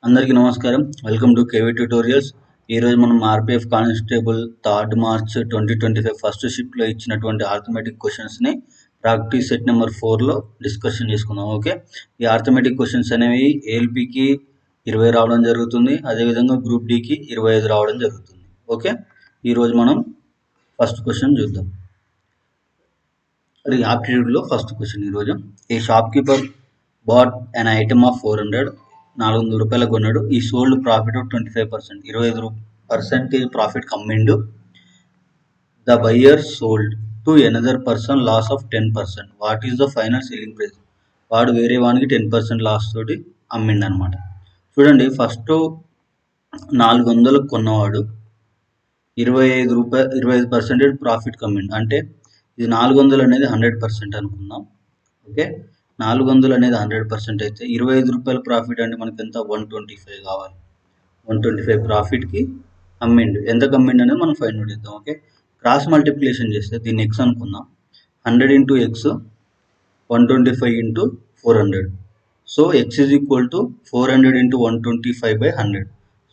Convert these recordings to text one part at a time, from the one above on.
అందరికీ నమస్కారం. Welcome to KV tutorials. ఈరోజు మనం ఆర్పిఎఫ్ కానిస్టేబుల్ 3 మార్చ్ 2025 ఫస్ట్ షిఫ్ట్లో ఇచ్చినటువంటి ఆర్థమెటిక్ క్వశ్చన్స్ని ప్రాక్టీస్ సెట్ నెంబర్ 4లో డిస్కషన్ చేసుకుందాం. ఓకే, ఈ ఆర్థమెటిక్ క్వశ్చన్స్ అనేవి ఏఎల్పికి 20 రావడం జరుగుతుంది, అదేవిధంగా గ్రూప్ డికి 25 రావడం జరుగుతుంది. ఓకే, ఈరోజు మనం ఫస్ట్ క్వశ్చన్ చూద్దాం. ఆప్టిట్యూడ్లో ఫస్ట్ క్వశ్చన్ ఈరోజు. A shopkeeper bought an item of 400 రూపాయలకు కొన్నాడు. He sold profit of 25%, 25% profit కమ్మిండు. The buyer sold to another person loss of 10%. What is the final selling price? వాడు వేరే వానికి 10% లాస్ తోటి అమ్మిండు అనమాట. చూడండి, ఫస్ట్ 400 కొన్నవాడు 25% ప్రాఫిట్ కమ్మిండు. అంటే ఇది 400 అనేది 100% అనుకుందాం. ఓకే, 400 అనేది 100% అయితే 25 రూపాయల ప్రాఫిట్ అంటే మనకి ఎంత? 125 కావాలి. 125 ప్రాఫిట్కి అమ్మిండు. ఎంత కమ్మిండు అనేది మనం ఫైండ్ అవుట్ చేద్దాం. ఓకే, క్రాస్ మల్టిప్లికేషన్ చేస్తే దీన్ని ఎక్స్ అనుకుందాం. 100 into X 125 into 400. So X is equal to 400 into 125/100.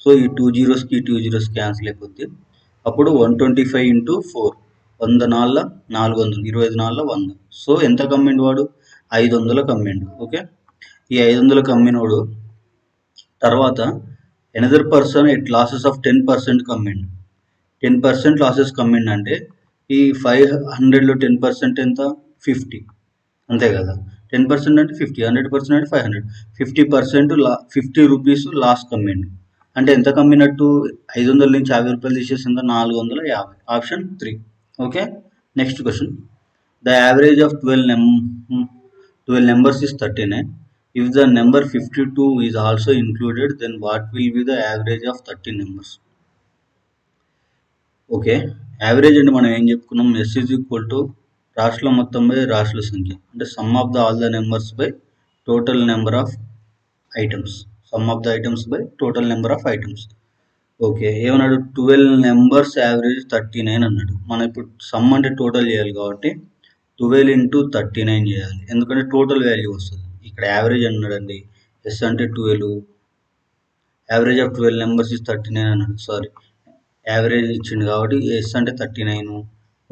So ఈ 2 జీరోస్కి 2 జీరోస్ క్యాన్సిల్ అయిపోద్ది. అప్పుడు 125 ఇంటూ 4, 100 4 400, 25 4 100. సో ఎంత కమ్మిండు వాడు? 500 కమ్మిండు. ఓకే, ఈ 500 కమ్మినోడు తర్వాత another person at losses of 10% కమ్మిండు. 10% లాసెస్ కమ్మిండు అంటే ఈ 500లో 10% ఎంత? 50, అంతే కదా. 10% అంటే 50, 100% అంటే 500. 50% 50 రూపీస్ లాస్ కమ్మిండు. అంటే ఎంత కమ్మినట్టు? 500 నుంచి 50 రూపాయలు తీసేసిందా? 450. Option 3. Okay, next question. The average of 12 numbers is 39. If the number 52 is also included, then what will be the average of 13 numbers? Okay, average అంటే మనం ఏం చెప్పుకున్నాం? ఎస్ ఈజ్ ఈక్వల్ టు రాశుల మొత్తం బై రాశుల సంఖ్య. అంటే sum of the all the numbers by total number of items. Some of the items by total number of items. Okay, ఏమన్నాడు? 12 నెంబర్స్ యావరేజ్ 39 అన్నాడు. మనం ఇప్పుడు సమ్ అంటే టోటల్ చేయాలి కాబట్టి 12 ఇంటూ 39 చేయాలి, ఎందుకంటే టోటల్ వాల్యూ వస్తుంది. ఇక్కడ యావరేజ్ అన్నాడండి, ఎస్ అంటే 12, యావరేజ్ ఆఫ్ 12 నెంబర్స్ ఇస్ 39 అన్నాడు. సారీ, యావరేజ్ ఇచ్చిండు కాబట్టి ఎస్ అంటే 39.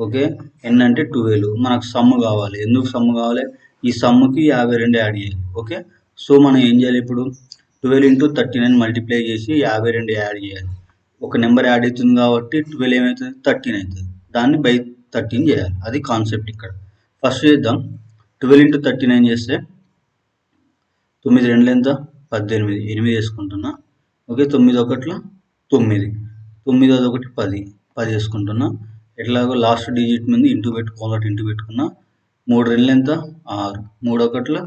ఓకే, ఎన్ అంటే 12. మనకు సమ్ కావాలి. ఎందుకు సమ్ కావాలి? ఈ సమ్కి 52 యాడ్ చేయాలి. ఓకే, సో మనం ఏం చేయాలి? ఇప్పుడు 12 ఇంటూ 39 మల్టిప్లై చేసి 52 యాడ్ చేయాలి. ఒక నెంబర్ యాడ్ అవుతుంది కాబట్టి 12 ఏమవుతుంది? 13 అవుతుంది. దాన్ని బై 13 చేయాలి. అది కాన్సెప్ట్ ఇక్కడ. ఫస్ట్ చేద్దాం. 12 ఇంటూ 39 చేస్తే 9 2 ఎంత? 18, 8 వేసుకుంటున్నా. ఓకే, 9 1 9, 9 1 10, 10 వేసుకుంటున్నా. ఎట్లాగో లాస్ట్ డిజిట్ మీద ఇంటూ పెట్టుకోవాలి, ఇంటూ పెట్టుకున్నా. 3 2 ఎంత? 6, 3 1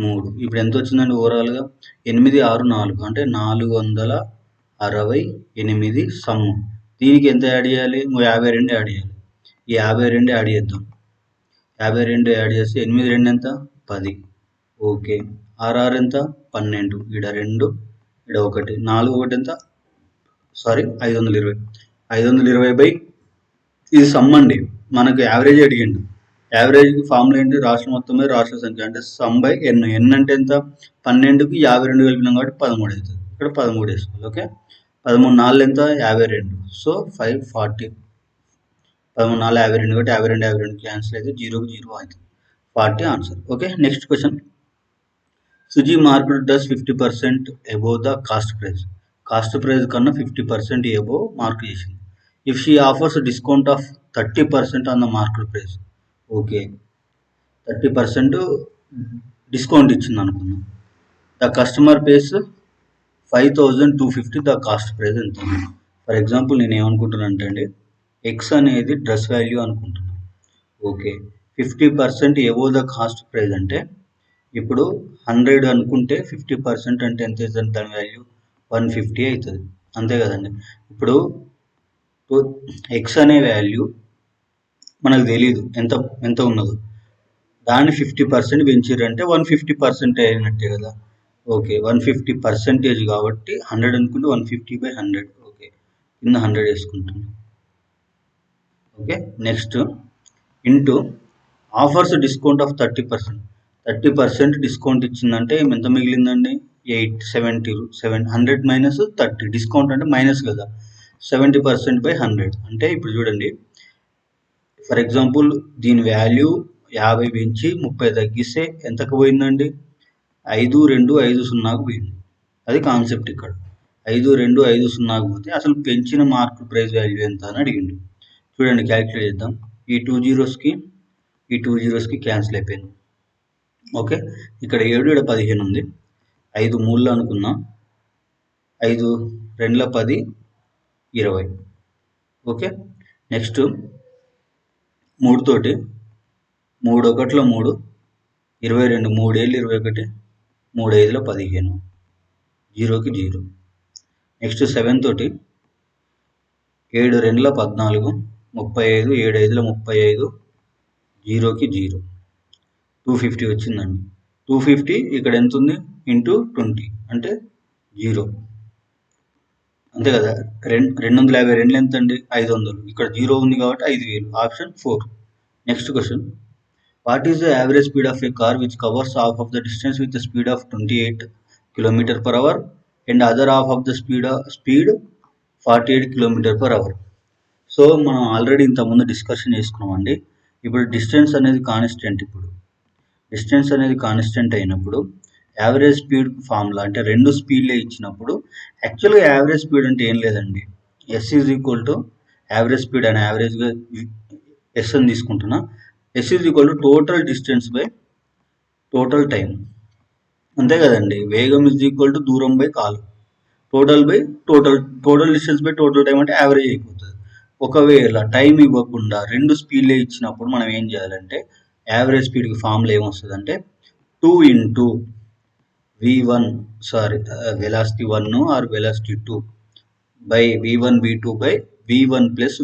3. ఇప్పుడు ఎంత వచ్చిందండి ఓవరాల్గా? 8 6 4, అంటే 468 సమ్. దీనికి ఎంత యాడ్ చేయాలి? 52 యాడ్ చేయాలి. ఈ 52 యాడ్ చేద్దాం. 52 యాడ్ చేస్తే 8 2 ఎంత? 10. ఓకే, 6 6 ఎంత? 12. ఇక్కడ 2, ఇక్కడ 1, 4 1 ఎంత? సారీ, 520. 520 బై ఇది సమ్ అండి. మనకు యావరేజ్ అడిగిండు. యావరేజ్కి ఫార్ములా ఏంటి? రాష్ట్రం మొత్తం మీద రాష్ట్ర సంఖ్య, అంటే సమ్ బై ఎన్. ఎన్ అంటే ఎంత? 12కి 52 కలిపినాం కాబట్టి 13 అవుతుంది. ఇక్కడ 13 వేసుకోవాలి. ఓకే, 13 4 ఎంత? 52. సో 540. 13 4 52 కాబట్టి 52 52 క్యాన్సిల్ అయితే 0కి 0 అవుతుంది. 40 answer. Okay, next question. Susie market does 50% above the cost price. Cost price కన్నా 50% అబోవ్ మార్క్ చేసింది. If she offers discount of 30% on the market price. Okay, 30% discount ఇచ్చింది అనుకుందాం. The customer pays 5250. The cost price ఎంత? For example నేను ఏమనుకుంటున్నాను అంటే అండి, x అనేది డ్రెస్ వాల్యూ అనుకుంటున్నాను. Okay, 50% above the cost price అంటే ఇప్పుడు 100 అనుకుంటే 50% అంటే ఎంత అవుతుంది? దాని వాల్యూ 150 అవుతుంది, అంతే కదండి. ఇప్పుడు ఎక్స్ అనే వాల్యూ మనకు తెలియదు ఎంత ఎంత ఉన్నదో. దాన్ని 50% పెంచారంటే 150% అయినట్టే కదా. ఓకే, 150% కాబట్టి 100 అనుకుంటే 150/100. ఓకే, కింద 100 వేసుకుంటున్నాం. Okay, next into offers discount of 30%. 30% discount ఇచ్చిందంటే ఎంత మిగిలిందండి? 700 మైనస్ 30 డిస్కౌంట్ అంటే మైనస్ కదా 70% బై 100 అంటే ఇప్పుడు చూడండి ఫర్ ఎగ్జాంపుల్ దీని వాల్యూ 50 పెంచి 30 తగ్గిస్తే ఎంతకు పోయిందండి 5250కు పోయింది. అది కాన్సెప్ట్ ఇక్కడ 5250కు పోతే అసలు పెంచిన మార్కెట్ ప్రైస్ వాల్యూ ఎంత అని అడిగిండు. చూడండి క్యాలిక్యులేట్ చేద్దాం. ఈ 2 జీరోస్కి క్యాన్సిల్ అయిపోయింది. ఓకే ఇక్కడ 7 ఇక్కడ 15 ఉంది. 5 3 అనుకున్నాం. 5 2 10 20. ఓకే నెక్స్ట్ 3 తోటి 3 1 3 22 3 ఏళ్ళు 21 3 5 15 జీరోకి 0. నెక్స్ట్ 7 తోటి 7 2 14 35 7 5 35 జీరోకి 0 250 వచ్చిందండి. 250 ఇక్కడ ఎంత ఉంది ఇంటూ 20 అంటే 0 అంతే కదా. 252 ఎంత అండి 500. ఇక్కడ 0 ఉంది కాబట్టి 5000. Option 4. Next question what is the average speed of A car which covers half of the distance with the speed of 28 km/h and other half of the speed 48 km/h. So మనం already ఇంతకుముందు discussion చేసుకున్నామండి. ఇప్పుడు distance అనేది constant అయినప్పుడు average speed formula అంటే రెండు స్పీడ్లే ఇచ్చినప్పుడు యాక్చువల్గా యావరేజ్ స్పీడ్ అంటే ఏం లేదండి. S is equal to average speed అని యావరేజ్గా ఎస్ అని తీసుకుంటున్నా. S is equal to total distance by total time అంతే కదండి. వేగం ఈజ్ ఈక్వల్ టు దూరం బై కాలం. Total distance by total time అంటే యావరేజ్ అయిపోతుంది. ఒకవేళ టైం ఇవ్వకుండా రెండు స్పీడ్లే ఇచ్చినప్పుడు మనం ఏం చేయాలంటే యావరేజ్ స్పీడ్కి ఫార్ములా ఏమొస్తుంది అంటే 2 into velocity 1 or velocity 2 by v1 v2 by v1 plus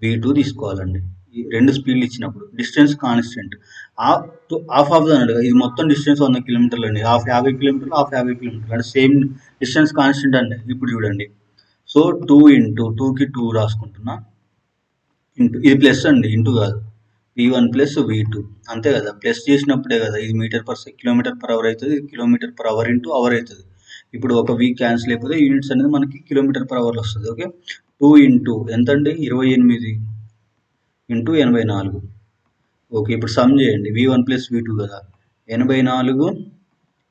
v2 తీసుకోవాలండి. ఈ రెండు స్పీడ్లు ఇచ్చినప్పుడు distance constant half of the అన్నాడు. ఇది మొత్తం డిస్టెన్స్ 100 కిలోమీటర్లు అండి. హాఫ్ 50 కిలోమీటర్లు అంటే సేమ్ డిస్టెన్స్ కాన్స్టెంట్ అండి. ఇప్పుడు చూడండి సో 2 into 2కి 2 రాసుకుంటున్నా ఇంటూ ఇది ప్లస్ అండి ఇంటూ కాదు v1 ప్లస్ v2 అంతే కదా. ప్లస్ చేసినప్పుడే కదా ఇది km/h అవుతుంది. ఇది km/h ఇంటూ అవర్ అవుతుంది. ఇప్పుడు ఒక వీక్ క్యాన్సిల్ అయిపోతే యూనిట్స్ అనేది మనకి km/h వస్తుంది. ఓకే 2 into ఎంత అండి 28 ఇంటూ 84. ఓకే ఇప్పుడు సమ్ చేయండి v1 ప్లస్ v2 కదా 84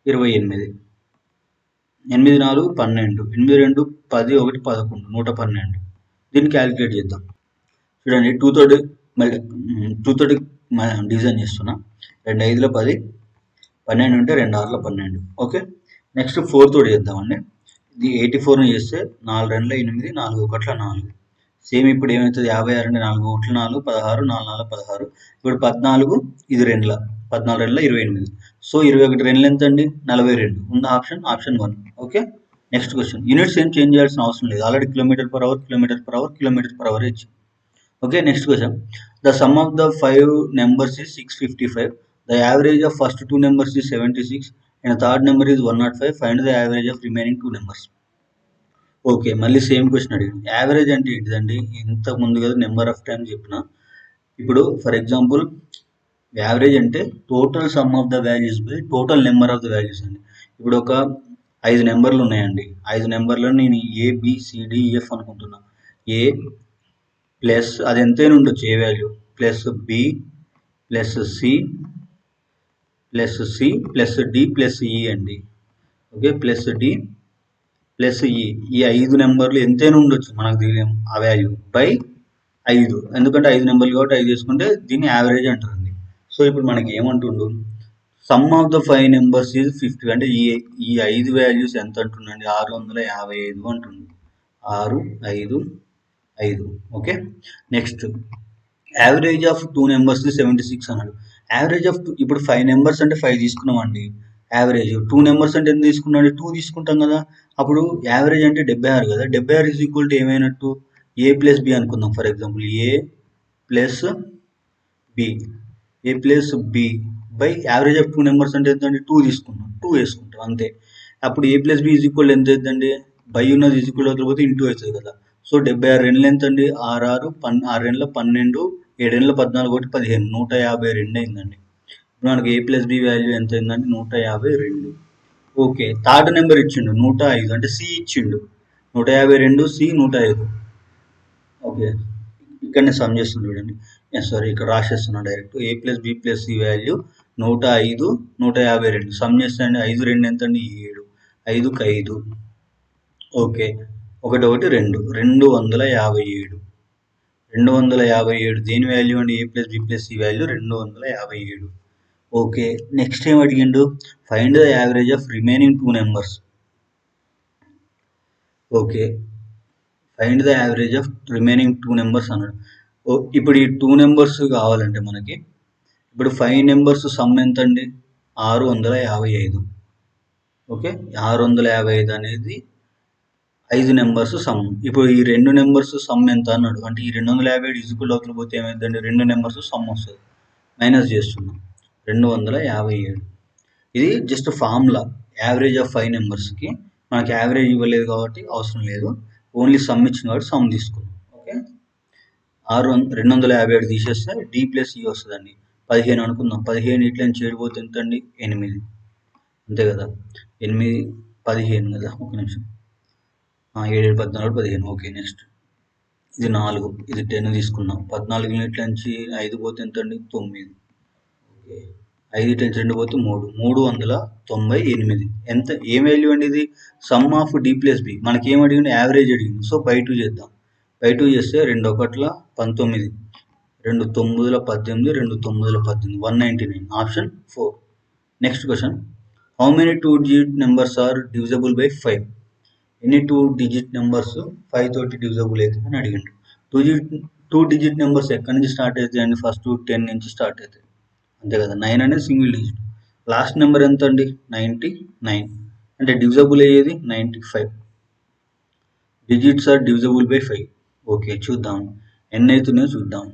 28 8 4 12 8 2 10 1 11 112. దీన్ని క్యాలిక్యులేట్ చేద్దాం. చూడండి 2 తోటి డిజైన్ చేస్తున్నా. 2 5 10 12 ఉంటే 2 6 12. ఓకే నెక్స్ట్ 4 తోటి చేద్దామండి. ఇది 84ని చేస్తే 4 2 8 4 1 4. సేమ్ ఇప్పుడు ఏమవుతుంది 56 అంటే 4 1 4 16 4 4 16. ఇప్పుడు 14 ఇది 2 14 2 28. సో 21 2 ఎంత అండి 42 ఉన్న option 1. Okay next question units ఏం చేంజ్ చేయాల్సిన అవసరం లేదు. ఆల్రెడీ km/h ఇచ్చి. Okay next question the sum of the 5 numbers is 655. The average of first 2 numbers is 76 and the third number is 105. Find the average of remaining 2 numbers. Okay మళ్ళీ same question అడిగింది. Average అంటే ఏంటిదండి ఇంత ముందు కదా number of times చెప్పిన. ఇప్పుడు for example average అంటే total some of the values by total number of the values అండి. ఇప్పుడు ఒక 5 నెంబర్లు ఉన్నాయండి. 5 నెంబర్లను నేను ABCDEF అనుకుంటున్నా. ఏ ప్లస్ అది ఎంతైనా ఉండొచ్చు a value plus b plus c plus d plus e అండి. ఓకే ప్లస్ డి ప్లస్ ఈ 5 నెంబర్లు ఎంతైనా ఉండొచ్చు మనకు తెలియదు ఆ వాల్యూ బై 5 ఎందుకంటే 5 నెంబర్లు కాబట్టి 5 చేసుకుంటే దీన్ని యావరేజ్ అంటారండి. సో ఇప్పుడు మనకి ఏమంటుండు sum of the 5 numbers is 50 అంటే ఈ 5 వాల్యూస్ ఎంత అంటుండండి 655 అంటుండు. 655. Okay next average of 2 numbers 76 అన్నాడు. యావరేజ్ ఆఫ్ ఇప్పుడు 5 నెంబర్స్ అంటే 5 తీసుకున్నామండి యావరేజ్. 2 నెంబర్స్ అంటే ఎంత తీసుకున్నాడు 2 తీసుకుంటాం కదా. అప్పుడు యావరేజ్ అంటే 76 కదా. 76 ఈజ్ ఈక్వల్ టు ఏమైనట్టు ఏ ప్లస్ బి అనుకుందాం. For example a plus b by average of 2 numbers అంటే ఎంత అంటే 2 తీసుకున్నాం 2 వేసుకుంటాం అంతే. అప్పుడు a plus b is equal ఎంత అవుతుందండి బై ఉన్నది ఈజ్ ఈక్వల్ అవుతుంది ఇంటూ అవుతుంది కదా. సో 76 2 ఎంత అండి 6 2 12 7 2 14 1 15 152 అయిందండి. మనకి A ప్లస్ బి వాల్యూ ఎంత అయిందంటే 152. ఓకే, థర్డ్ నెంబర్ ఇచ్చిండు 105, అంటే సి ఇచ్చిండు 152, సి 105. ఓకే, ఇక్కడనే సమ్ చేస్తుంది చూడండి. సారీ, ఇక్కడ రాసేస్తున్నా direct. A plus b plus c value 105, 152. Sum చేస్తే అండి 5 2 ఎంత అండి 7, 5కి 5. ఓకే, 1 1 2, 257. 257 దేని వాల్యూ అండి? A plus b plus c value 257. Okay, next ఏం అడిగిండు? Find the average of remaining 2 numbers. Okay, find the average of remaining 2 numbers అన్నాడు. ఇప్పుడు ఈ 2 నెంబర్స్ కావాలంటే మనకి ఇప్పుడు 5 నెంబర్స్ సమ్ ఎంత అండి? 655. ఓకే, 655 అనేది 5 నెంబర్స్ సమ్. ఇప్పుడు ఈ 2 నెంబర్స్ సమ్ ఎంత అన్నాడు అంటే ఈ 257 ఈక్వల్ అవుతుంది పోతే ఏమైందండి? 2 నెంబర్స్ సమ్ వస్తుంది. మైనస్ చేస్తున్నాం 257. ఇది జస్ట్ ఫార్ములా, యావరేజ్ ఆఫ్ 5 నెంబర్స్కి. మనకి యావరేజ్ ఇవ్వలేదు కాబట్టి అవసరం లేదు, ఓన్లీ సమ్ ఇచ్చిన కాబట్టి సమ్ తీసుకున్నాం. ఓకే, 257 తీసేస్తే డి ప్లస్ ఈ వస్తుందండి. 15 అనుకుందాం. 15 ఇట్లా నుంచి చేడిపోతే ఎంత అండి? 8. అంతే కదా, 8 15 కదా. ఒక నిమిషం, 7 14 15. ఓకే, నెక్స్ట్ ఇది 4, ఇది 10 తీసుకున్నాం. 14 ఇట్ల నుంచి 5 పోతే ఎంత అండి? 9. ఓకే, 5 టెన్స్ 2 పోతే 3, 398. ఎంత ఏం వాల్యూ అండి ఇది? Sum of d plus b. మనకి ఏం అడిగింది? యావరేజ్ అడిగింది. సో బై 2 చేద్దాం. బై 2 చేస్తే 2 1 19, 2 9 18, 2 9 18, 199. Option 4. Next question, how many 2 digit numbers are divisible by 5? ఎన్ని 2 డిజిట్ నెంబర్స్ 5 తోటి డివిజబుల్ అవుతుంది అని అడిగిండు. 2 డిజిట్ నెంబర్స్ ఎక్కడి నుంచి స్టార్ట్ అవుతాయి అండి? ఫస్ట్ 10 నుంచి స్టార్ట్ అవుతాయి. అంతే కదా, 9 అనేది సింగిల్ డిజిట్. లాస్ట్ నెంబర్ ఎంత అండి? 99. అంటే డివిజబుల్ అయ్యేది 95. Digits are divisible by 5. Okay, చూద్దాం ఎన్ని అవుతున్నాయో చూద్దాం.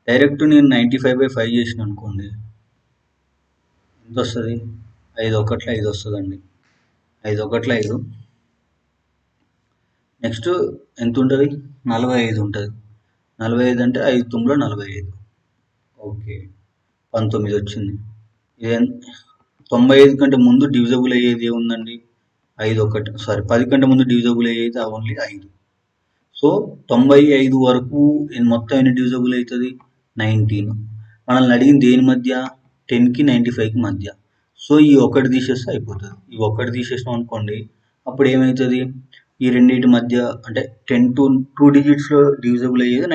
డైరెక్ట్ నేను 95/5 చేసిన అనుకోండి, ఎంత వస్తుంది? 5 1 5 వస్తుందండి. 5 1 5. నెక్స్ట్ ఎంత ఉంటుంది? 45 ఉంటుంది. 45 అంటే 5 9 45. ఓకే, 19 వచ్చింది. ఇది 95 కంటే ముందు డివిజబుల్ అయ్యేది ఏముందండి? 10 కంటే ముందు డివిజబుల్ అయ్యేది ఓన్లీ 5. సో 95 వరకు మొత్తం ఎన్ని డివిజబుల్ అవుతుంది? 19. మనల్ని అడిగింది దేని మధ్య? 10కి 95కి మధ్య. సో ఈ ఒకటి తీసేస్తే అయిపోతుంది. ఈ ఒకటి తీసేసినాం అనుకోండి, అప్పుడు ఏమవుతుంది? ఈ రెండింటి మధ్య అంటే 10 to 2 డిజిట్స్లో డివిజబుల్ అయ్యేది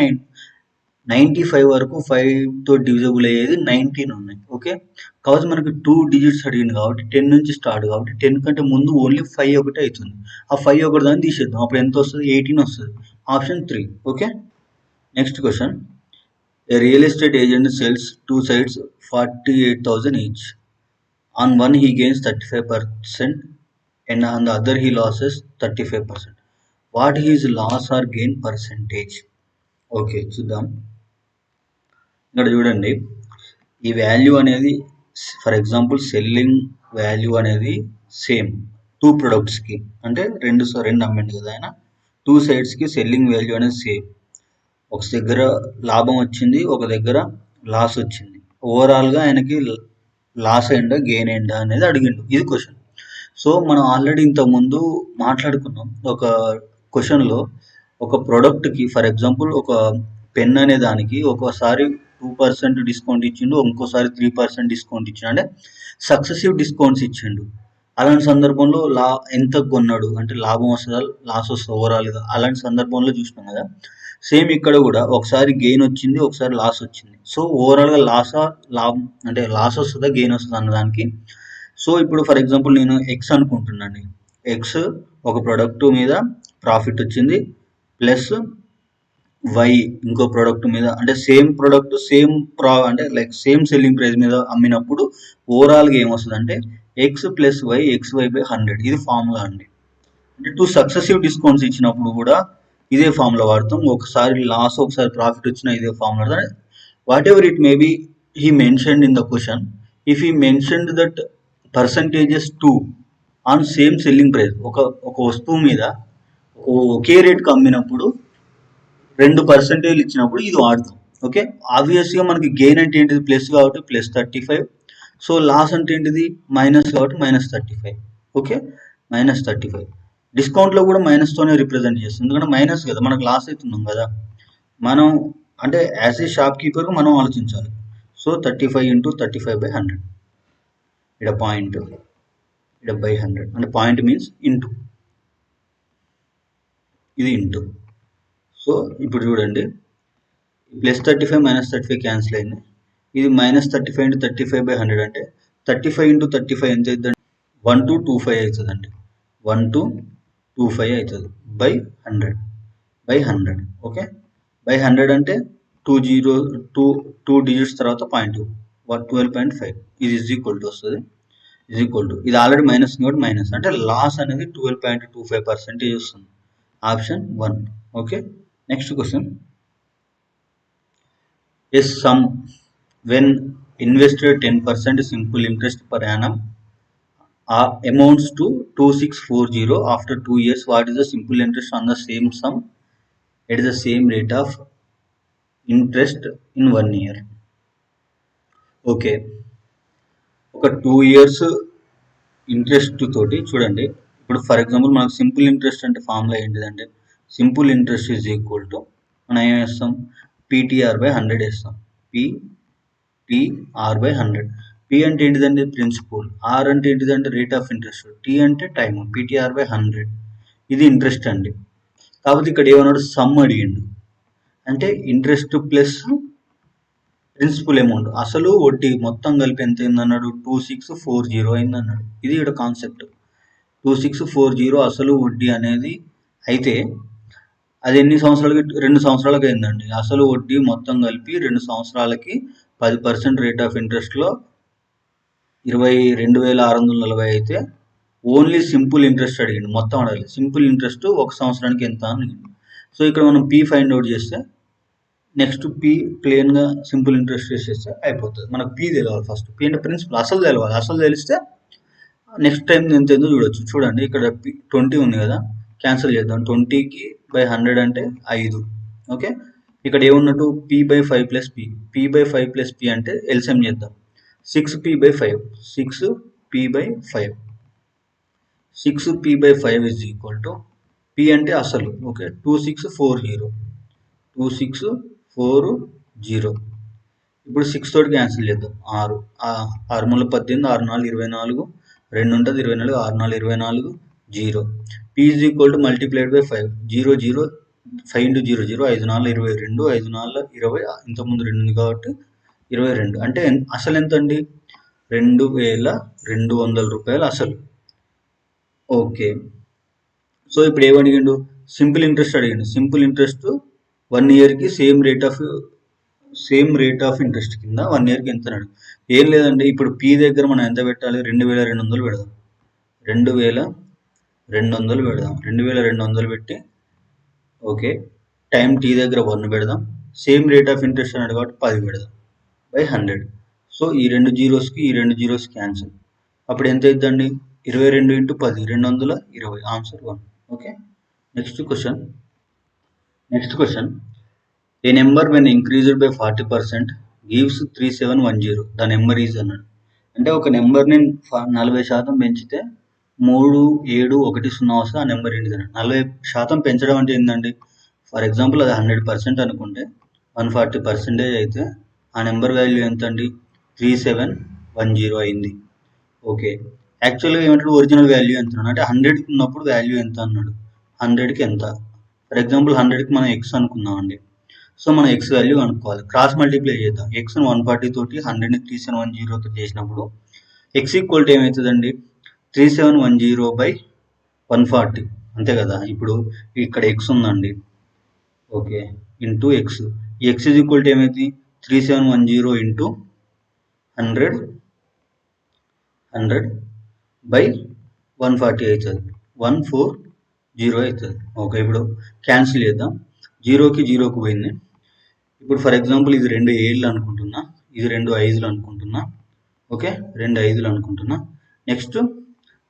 95 వరకు 5తో డివిజబుల్ అయ్యేది 19 ఉన్నాయి. ఓకే, కాబట్టి మనకి 2 డిజిట్స్ అడిగింది కాబట్టి 10 నుంచి స్టార్ట్ కాబట్టి 10 కంటే ముందు ఓన్లీ 5 ఒకటి అవుతుంది. ఆ 5 ఒకటి దాన్ని తీసేద్దాం. అప్పుడు ఎంత వస్తుంది? 18 వస్తుంది. Option 3. Okay, next question, A real estate agent cells 2 sites 48,000 each. On one he gains 35% and on the other he loses 35%. What his loss or gain percentage? Okay, చూద్దాం. ఇక్కడ చూడండి, ఈ వాల్యూ అనేది ఫర్ ఎగ్జాంపుల్ సెల్లింగ్ వాల్యూ అనేది same 2 ప్రొడక్ట్స్కి, అంటే రెండు అమ్మింది కదా ఆయన. 2 సైడ్స్కి సెల్లింగ్ వాల్యూ అనేది సేమ్. ఒక దగ్గర లాభం వచ్చింది, ఒక దగ్గర లాస్ వచ్చింది. ఓవరాల్గా ఆయనకి లాస్ అయిందా గెయిన్ అయిందా అనేది అడిగిండు. ఇది క్వశ్చన్. సో మనం ఆల్రెడీ ఇంతకుముందు మాట్లాడుకున్నాం. ఒక క్వశ్చన్లో ఒక ప్రోడక్ట్కి ఫర్ ఎగ్జాంపుల్ ఒక పెన్ అనే దానికి ఒకసారి 2% డిస్కౌంట్ ఇచ్చిండు, ఇంకోసారి 3% డిస్కౌంట్ ఇచ్చిండు, అంటే సక్సెసివ్ డిస్కౌంట్స్ ఇచ్చిండు. అలాంటి సందర్భంలో ఎంత కొన్నాడు అంటే లాభం వస్తుందా లాస్ వస్తుందా ఓవరాల్గా, అలాంటి సందర్భంలో చూసినాం కదా. సేమ్ ఇక్కడ కూడా ఒకసారి గెయిన్ వచ్చింది, ఒకసారి లాస్ వచ్చింది. సో ఓవరాల్గా లాభం అంటే లాస్ వస్తుందా గెయిన్ వస్తుందా అన్నదానికి. సో ఇప్పుడు ఫర్ ఎగ్జాంపుల్ నేను ఎక్స్ అనుకుంటున్నాను. ఎక్స్ ఒక ప్రోడక్ట్ మీద ప్రాఫిట్ వచ్చింది, ప్లస్ వై ఇంకో ప్రోడక్ట్ మీద, అంటే సేమ్ ప్రోడక్ట్ అంటే లైక్ సేమ్ సెల్లింగ్ ప్రైస్ మీద అమ్మినప్పుడు ఓవరాల్గా ఏమొస్తుంది అంటే ఎక్స్ ప్లస్ వై XY/100. ఇది ఫార్ములా అండి. అంటే 2 సక్సెసివ్ డిస్కౌంట్స్ ఇచ్చినప్పుడు కూడా ఇదే ఫార్ములా వాడతాం. ఒకసారి లాస్ ఒకసారి ప్రాఫిట్ వచ్చిన ఇదే formula. What ever it may be he mentioned in the question, if he mentioned that percentages 2 on same selling price, ఒక వస్తువు మీద ఒకే రేట్కి అమ్మినప్పుడు 2% ఇచ్చినప్పుడు ఇది వాడతాం. ఓకే, ఆబ్వియస్గా మనకి గెయిన్ అంటే ఏంటిది ప్లస్ కాబట్టి +35. సో లాస్ అంటే ఏంటిది మైనస్ కాబట్టి -35. ఓకే, -35. డిస్కౌంట్లో కూడా మైనస్తోనే రిప్రజెంట్ చేస్తుంది, ఎందుకంటే మైనస్ కదా, మనకు లాస్ అవుతున్నాం కదా. మనం అంటే యాజ్ ఏ షాప్ కీపర్గా మనం ఆలోచించాలి. సో 35 × 35/100 ఇక్కడ పాయింట్, ఇక్కడ బై 100 అంటే పాయింట్ మీన్స్ ఇంటూ, ఇది ఇంటూ. సో ఇప్పుడు చూడండి, +35 -35 క్యాన్సిల్ అయింది. ఇది -35 × 35/100 అంటే 35 × 35 ఎంత అవుతుంది? 1225 అవుతుందండి. 1225 అవుతుంది బై 100. ఓకే, బై 100 అంటే 2 డిజిట్స్ తర్వాత 12.5 ఇది వస్తుంది. ఇది ఆల్రెడీ మైనస్ కాబట్టి మైనస్ అంటే లాస్ అనేది 12.25% వస్తుంది. Option 1. Okay, next question. A sum when invested 10% simple interest per annum amounts to 2640 after 2 years. What is the simple interest on the same sum at the same rate of interest in 1 year? Okay, ఒక 2 years interest తోటి చూడండి. ఇప్పుడు for example మనకు simple interest అంటే formula ఏంటిదంటే, simple interest is equal to మనం ఏం వేస్తాం, PTR/100 వేస్తాం. PTR/100. P అంటే ఏంటిదండి ప్రిన్సిపల్, R అంటే ఏంటిదంటే రేట్ ఆఫ్ ఇంట్రెస్ట్, T అంటే టైం. PTR/100 ఇది ఇంట్రెస్ట్ అండి. కాకపోతే ఇక్కడ ఏమన్నాడు, సమ్ అడిగిండు, అంటే ఇంట్రెస్ట్ ప్లస్ ప్రిన్సిపల్ అమౌంట్, అసలు వడ్డీ మొత్తం కలిపి ఎంత అయిందన్నాడు, 2640 అయిందన్నాడు. ఇది ఇక్కడ కాన్సెప్ట్. 2640 అసలు వడ్డీ అనేది అయితే అది ఎన్ని సంవత్సరాలకి, 2 సంవత్సరాలకి అయిందండి. అసలు వడ్డీ మొత్తం కలిపి 2 సంవత్సరాలకి 10% రేట్ ఆఫ్ ఇంట్రెస్ట్లో 22,640 అయితే ఓన్లీ సింపుల్ ఇంట్రెస్ట్ అడిగిండు, మొత్తం అడగాలి. సింపుల్ ఇంట్రెస్ట్ 1 సంవత్సరానికి ఎంత అని అడిగిండు. సో ఇక్కడ మనం P ఫైండ్ అవుట్ చేస్తే నెక్స్ట్ P ప్లేన్గా సింపుల్ ఇంట్రెస్ట్ చేసేస్తే అయిపోతుంది. మనకు P తెలవాలి ఫస్ట్. P అంటే ప్రిన్సిపల్, అసలు తెలవాలి. అసలు తెలిస్తే నెక్స్ట్ టైం ఎంత ఏందో చూడొచ్చు. చూడండి ఇక్కడ 20 ఉంది కదా, క్యాన్సిల్ చేద్దాం. 20కి బై 100 అంటే 5. ఓకే, ఇక్కడ ఏమున్నట్టు P/5 + P. P/5 + P అంటే ఎల్సిఎం చేద్దాం. 6P/5. 6P/5. 6P/5 is equal to P అంటే అసలు. ఓకే, 2640. 2640. ఇప్పుడు 6 తోటి క్యాన్సిల్ చేద్దాం. 6 6 × 18, 6 × 4 24, 2 ఉంటుంది 24, 6 × 4 24, 0. P is equal to multiplied by 5. 0 0 5 × 0 0, 5 4 22, 5 4 20, ఇంతకుముందు 2 ఉంది కాబట్టి 22. అంటే అసలు ఎంత అండి, 2200 రూపాయలు అసలు. ఓకే, సో ఇప్పుడు ఏమడిగిండు, సింపుల్ ఇంట్రెస్ట్ అడిగిండు. సింపుల్ ఇంట్రెస్ట్ 1 ఇయర్కి సేమ్ రేట్ ఆఫ్ ఇంట్రెస్ట్ కింద 1 ఇయర్కి ఎంత అన్నాడు. ఏం లేదండి, ఇప్పుడు P దగ్గర మనం ఎంత పెట్టాలి, 2200 పెడదాం. 2200 పెడదాం. 2200 పెట్టి ఓకే, టైం T దగ్గర 1 పెడదాం. సేమ్ రేట్ ఆఫ్ ఇంట్రెస్ట్ అన్నాడు కాబట్టి 10 పెడదాం బై 100. సో ఈ 2 జీరోస్కి ఈ 2 జీరోస్ క్యాన్సిల్. అప్పుడు ఎంత అవుతుందండి, 22 × 10 220. Answer 1. Okay, next question. A number when increased by 40% gives 3710. The number is అన్నాడు. అంటే ఒక నెంబర్ని 40% పెంచితే 3710 వస్తే ఆ నెంబర్ ఏంటిది అన్నాడు. 40% పెంచడం అంటే ఏంటండి, ఫర్ ఎగ్జాంపుల్ అది 100% అనుకుంటే 140% అయితే ఆ నెంబర్ వాల్యూ ఎంత అండి, 3710 అయింది. ఓకే, యాక్చువల్గా ఏమంటాడు, ఒరిజినల్ వాల్యూ ఎంత అన్నాడు, అంటే 100కి ఉన్నప్పుడు వాల్యూ ఎంత అన్నాడు. 100కి ఎంత, ఫర్ ఎగ్జాంపుల్ 100కి మనం X అనుకుందామండి. సో మనం X వాల్యూ కనుక్కోవాలి. క్రాస్ మల్టిప్లై చేద్దాం. Xను 140 తోటి 100ని 3710 తోటి చేసినప్పుడు X ఈక్వల్ టు ఏమవుతుందండి, 3710/140 అంతే కదా. ఇప్పుడు ఇక్కడ X ఉందండి, ఓకే, ఇంటూ X. ఈ X ఈజ్ ఈక్వల్ టు ఏమైంది, 3710 ఇంటూ 100/140 అవుతుంది. 140 అవుతుంది. ఓకే, ఇప్పుడు క్యాన్సిల్ చేద్దాం. 0కి 0కి పోయింది. ఇప్పుడు ఫర్ ఎగ్జాంపుల్ ఇది 2 7లు అనుకుంటున్నా, ఇది 2 5లు అనుకుంటున్నా. ఓకే, 2 5లు అనుకుంటున్నా. నెక్స్ట్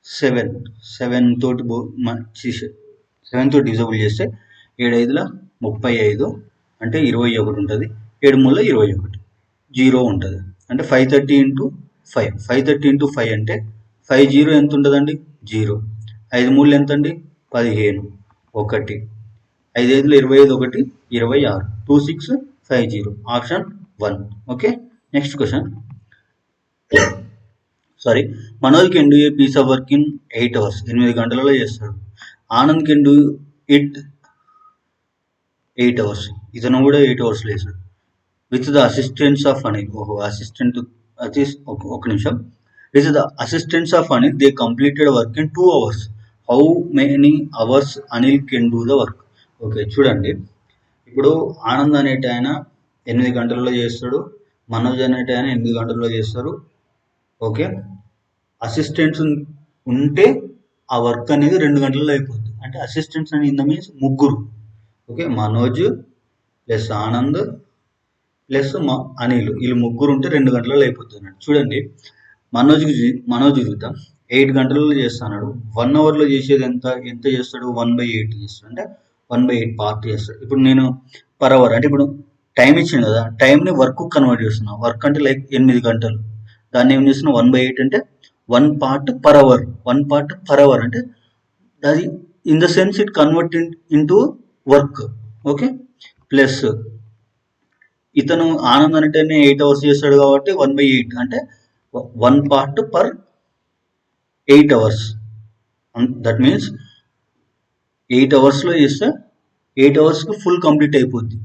7 తోటి 7 తోటి డిజబుల్ చేస్తే 7 5ల 35 అంటే 21 ఉంటుంది. 7 మూల 21 జీరో ఉంటుంది. అంటే 530 ఇంటూ 5 530 ఇంటూ 5 అంటే 50 ఎంత ఉంటుందండి 0. 5 మూడు ఎంత అండి 15 1 5 5 25 1 26 2650 option 1. Okay next question. Sorry, Manoj can do a piece of work in 8 hours 8 గంటలలో చేస్తాడు. Anand can do it 8 hours ఇతను కూడా 8 hours చేస్తాడు. With the assistance of Anil. Assistant అది ఒక నిమిషం. With the assistance of Anil they completed work in 2 hours. How many hours Anil can do the work. Okay చూడండి, ఇప్పుడు ఆనంద్ అనేటి ఆయన 8 గంటలలో చేస్తాడు, మనోజ్ అనేటి ఆయన 8 గంటలలో చేస్తారు. ఓకే, అసిస్టెంట్స్ ఉంటే ఆ వర్క్ అనేది 2 గంటలలో అయిపోతుంది. అంటే అసిస్టెంట్స్ అని ఇన్ ద మీన్స్ ముగ్గురు. Okay, Manoj plus Anand plus Anil, వీళ్ళు ముగ్గురు ఉంటే 2 గంటలలో అయిపోతుంది. చూడండి, మనోజ్ చూద్దాం 8 గంటలలో చేస్తున్నాడు. 1 అవర్లో చేసేది ఎంత చేస్తాడు 1/8 చేస్తాడు. అంటే 1/8 పార్ట్ చేస్తాడు. ఇప్పుడు నేను పర్ అవర్ అంటే ఇప్పుడు టైం ఇచ్చింది కదా, టైంని వర్క్ కన్వర్ట్ చేస్తున్నా. వర్క్ అంటే లైక్ 8 గంటలు, దాన్ని ఏం చేస్తున్నా 1/8 అంటే 1 part per hour. 1 part per hour అంటే అది in the sense it convert into work. Okay, plus ఇతను ఆనంద్ అంటేనే 8 hours చేస్తాడు కాబట్టి 1/8 అంటే 1 part per 8 hours. That means 8 hours చేస్తే 8 hours ఫుల్ కంప్లీట్ అయిపోద్ది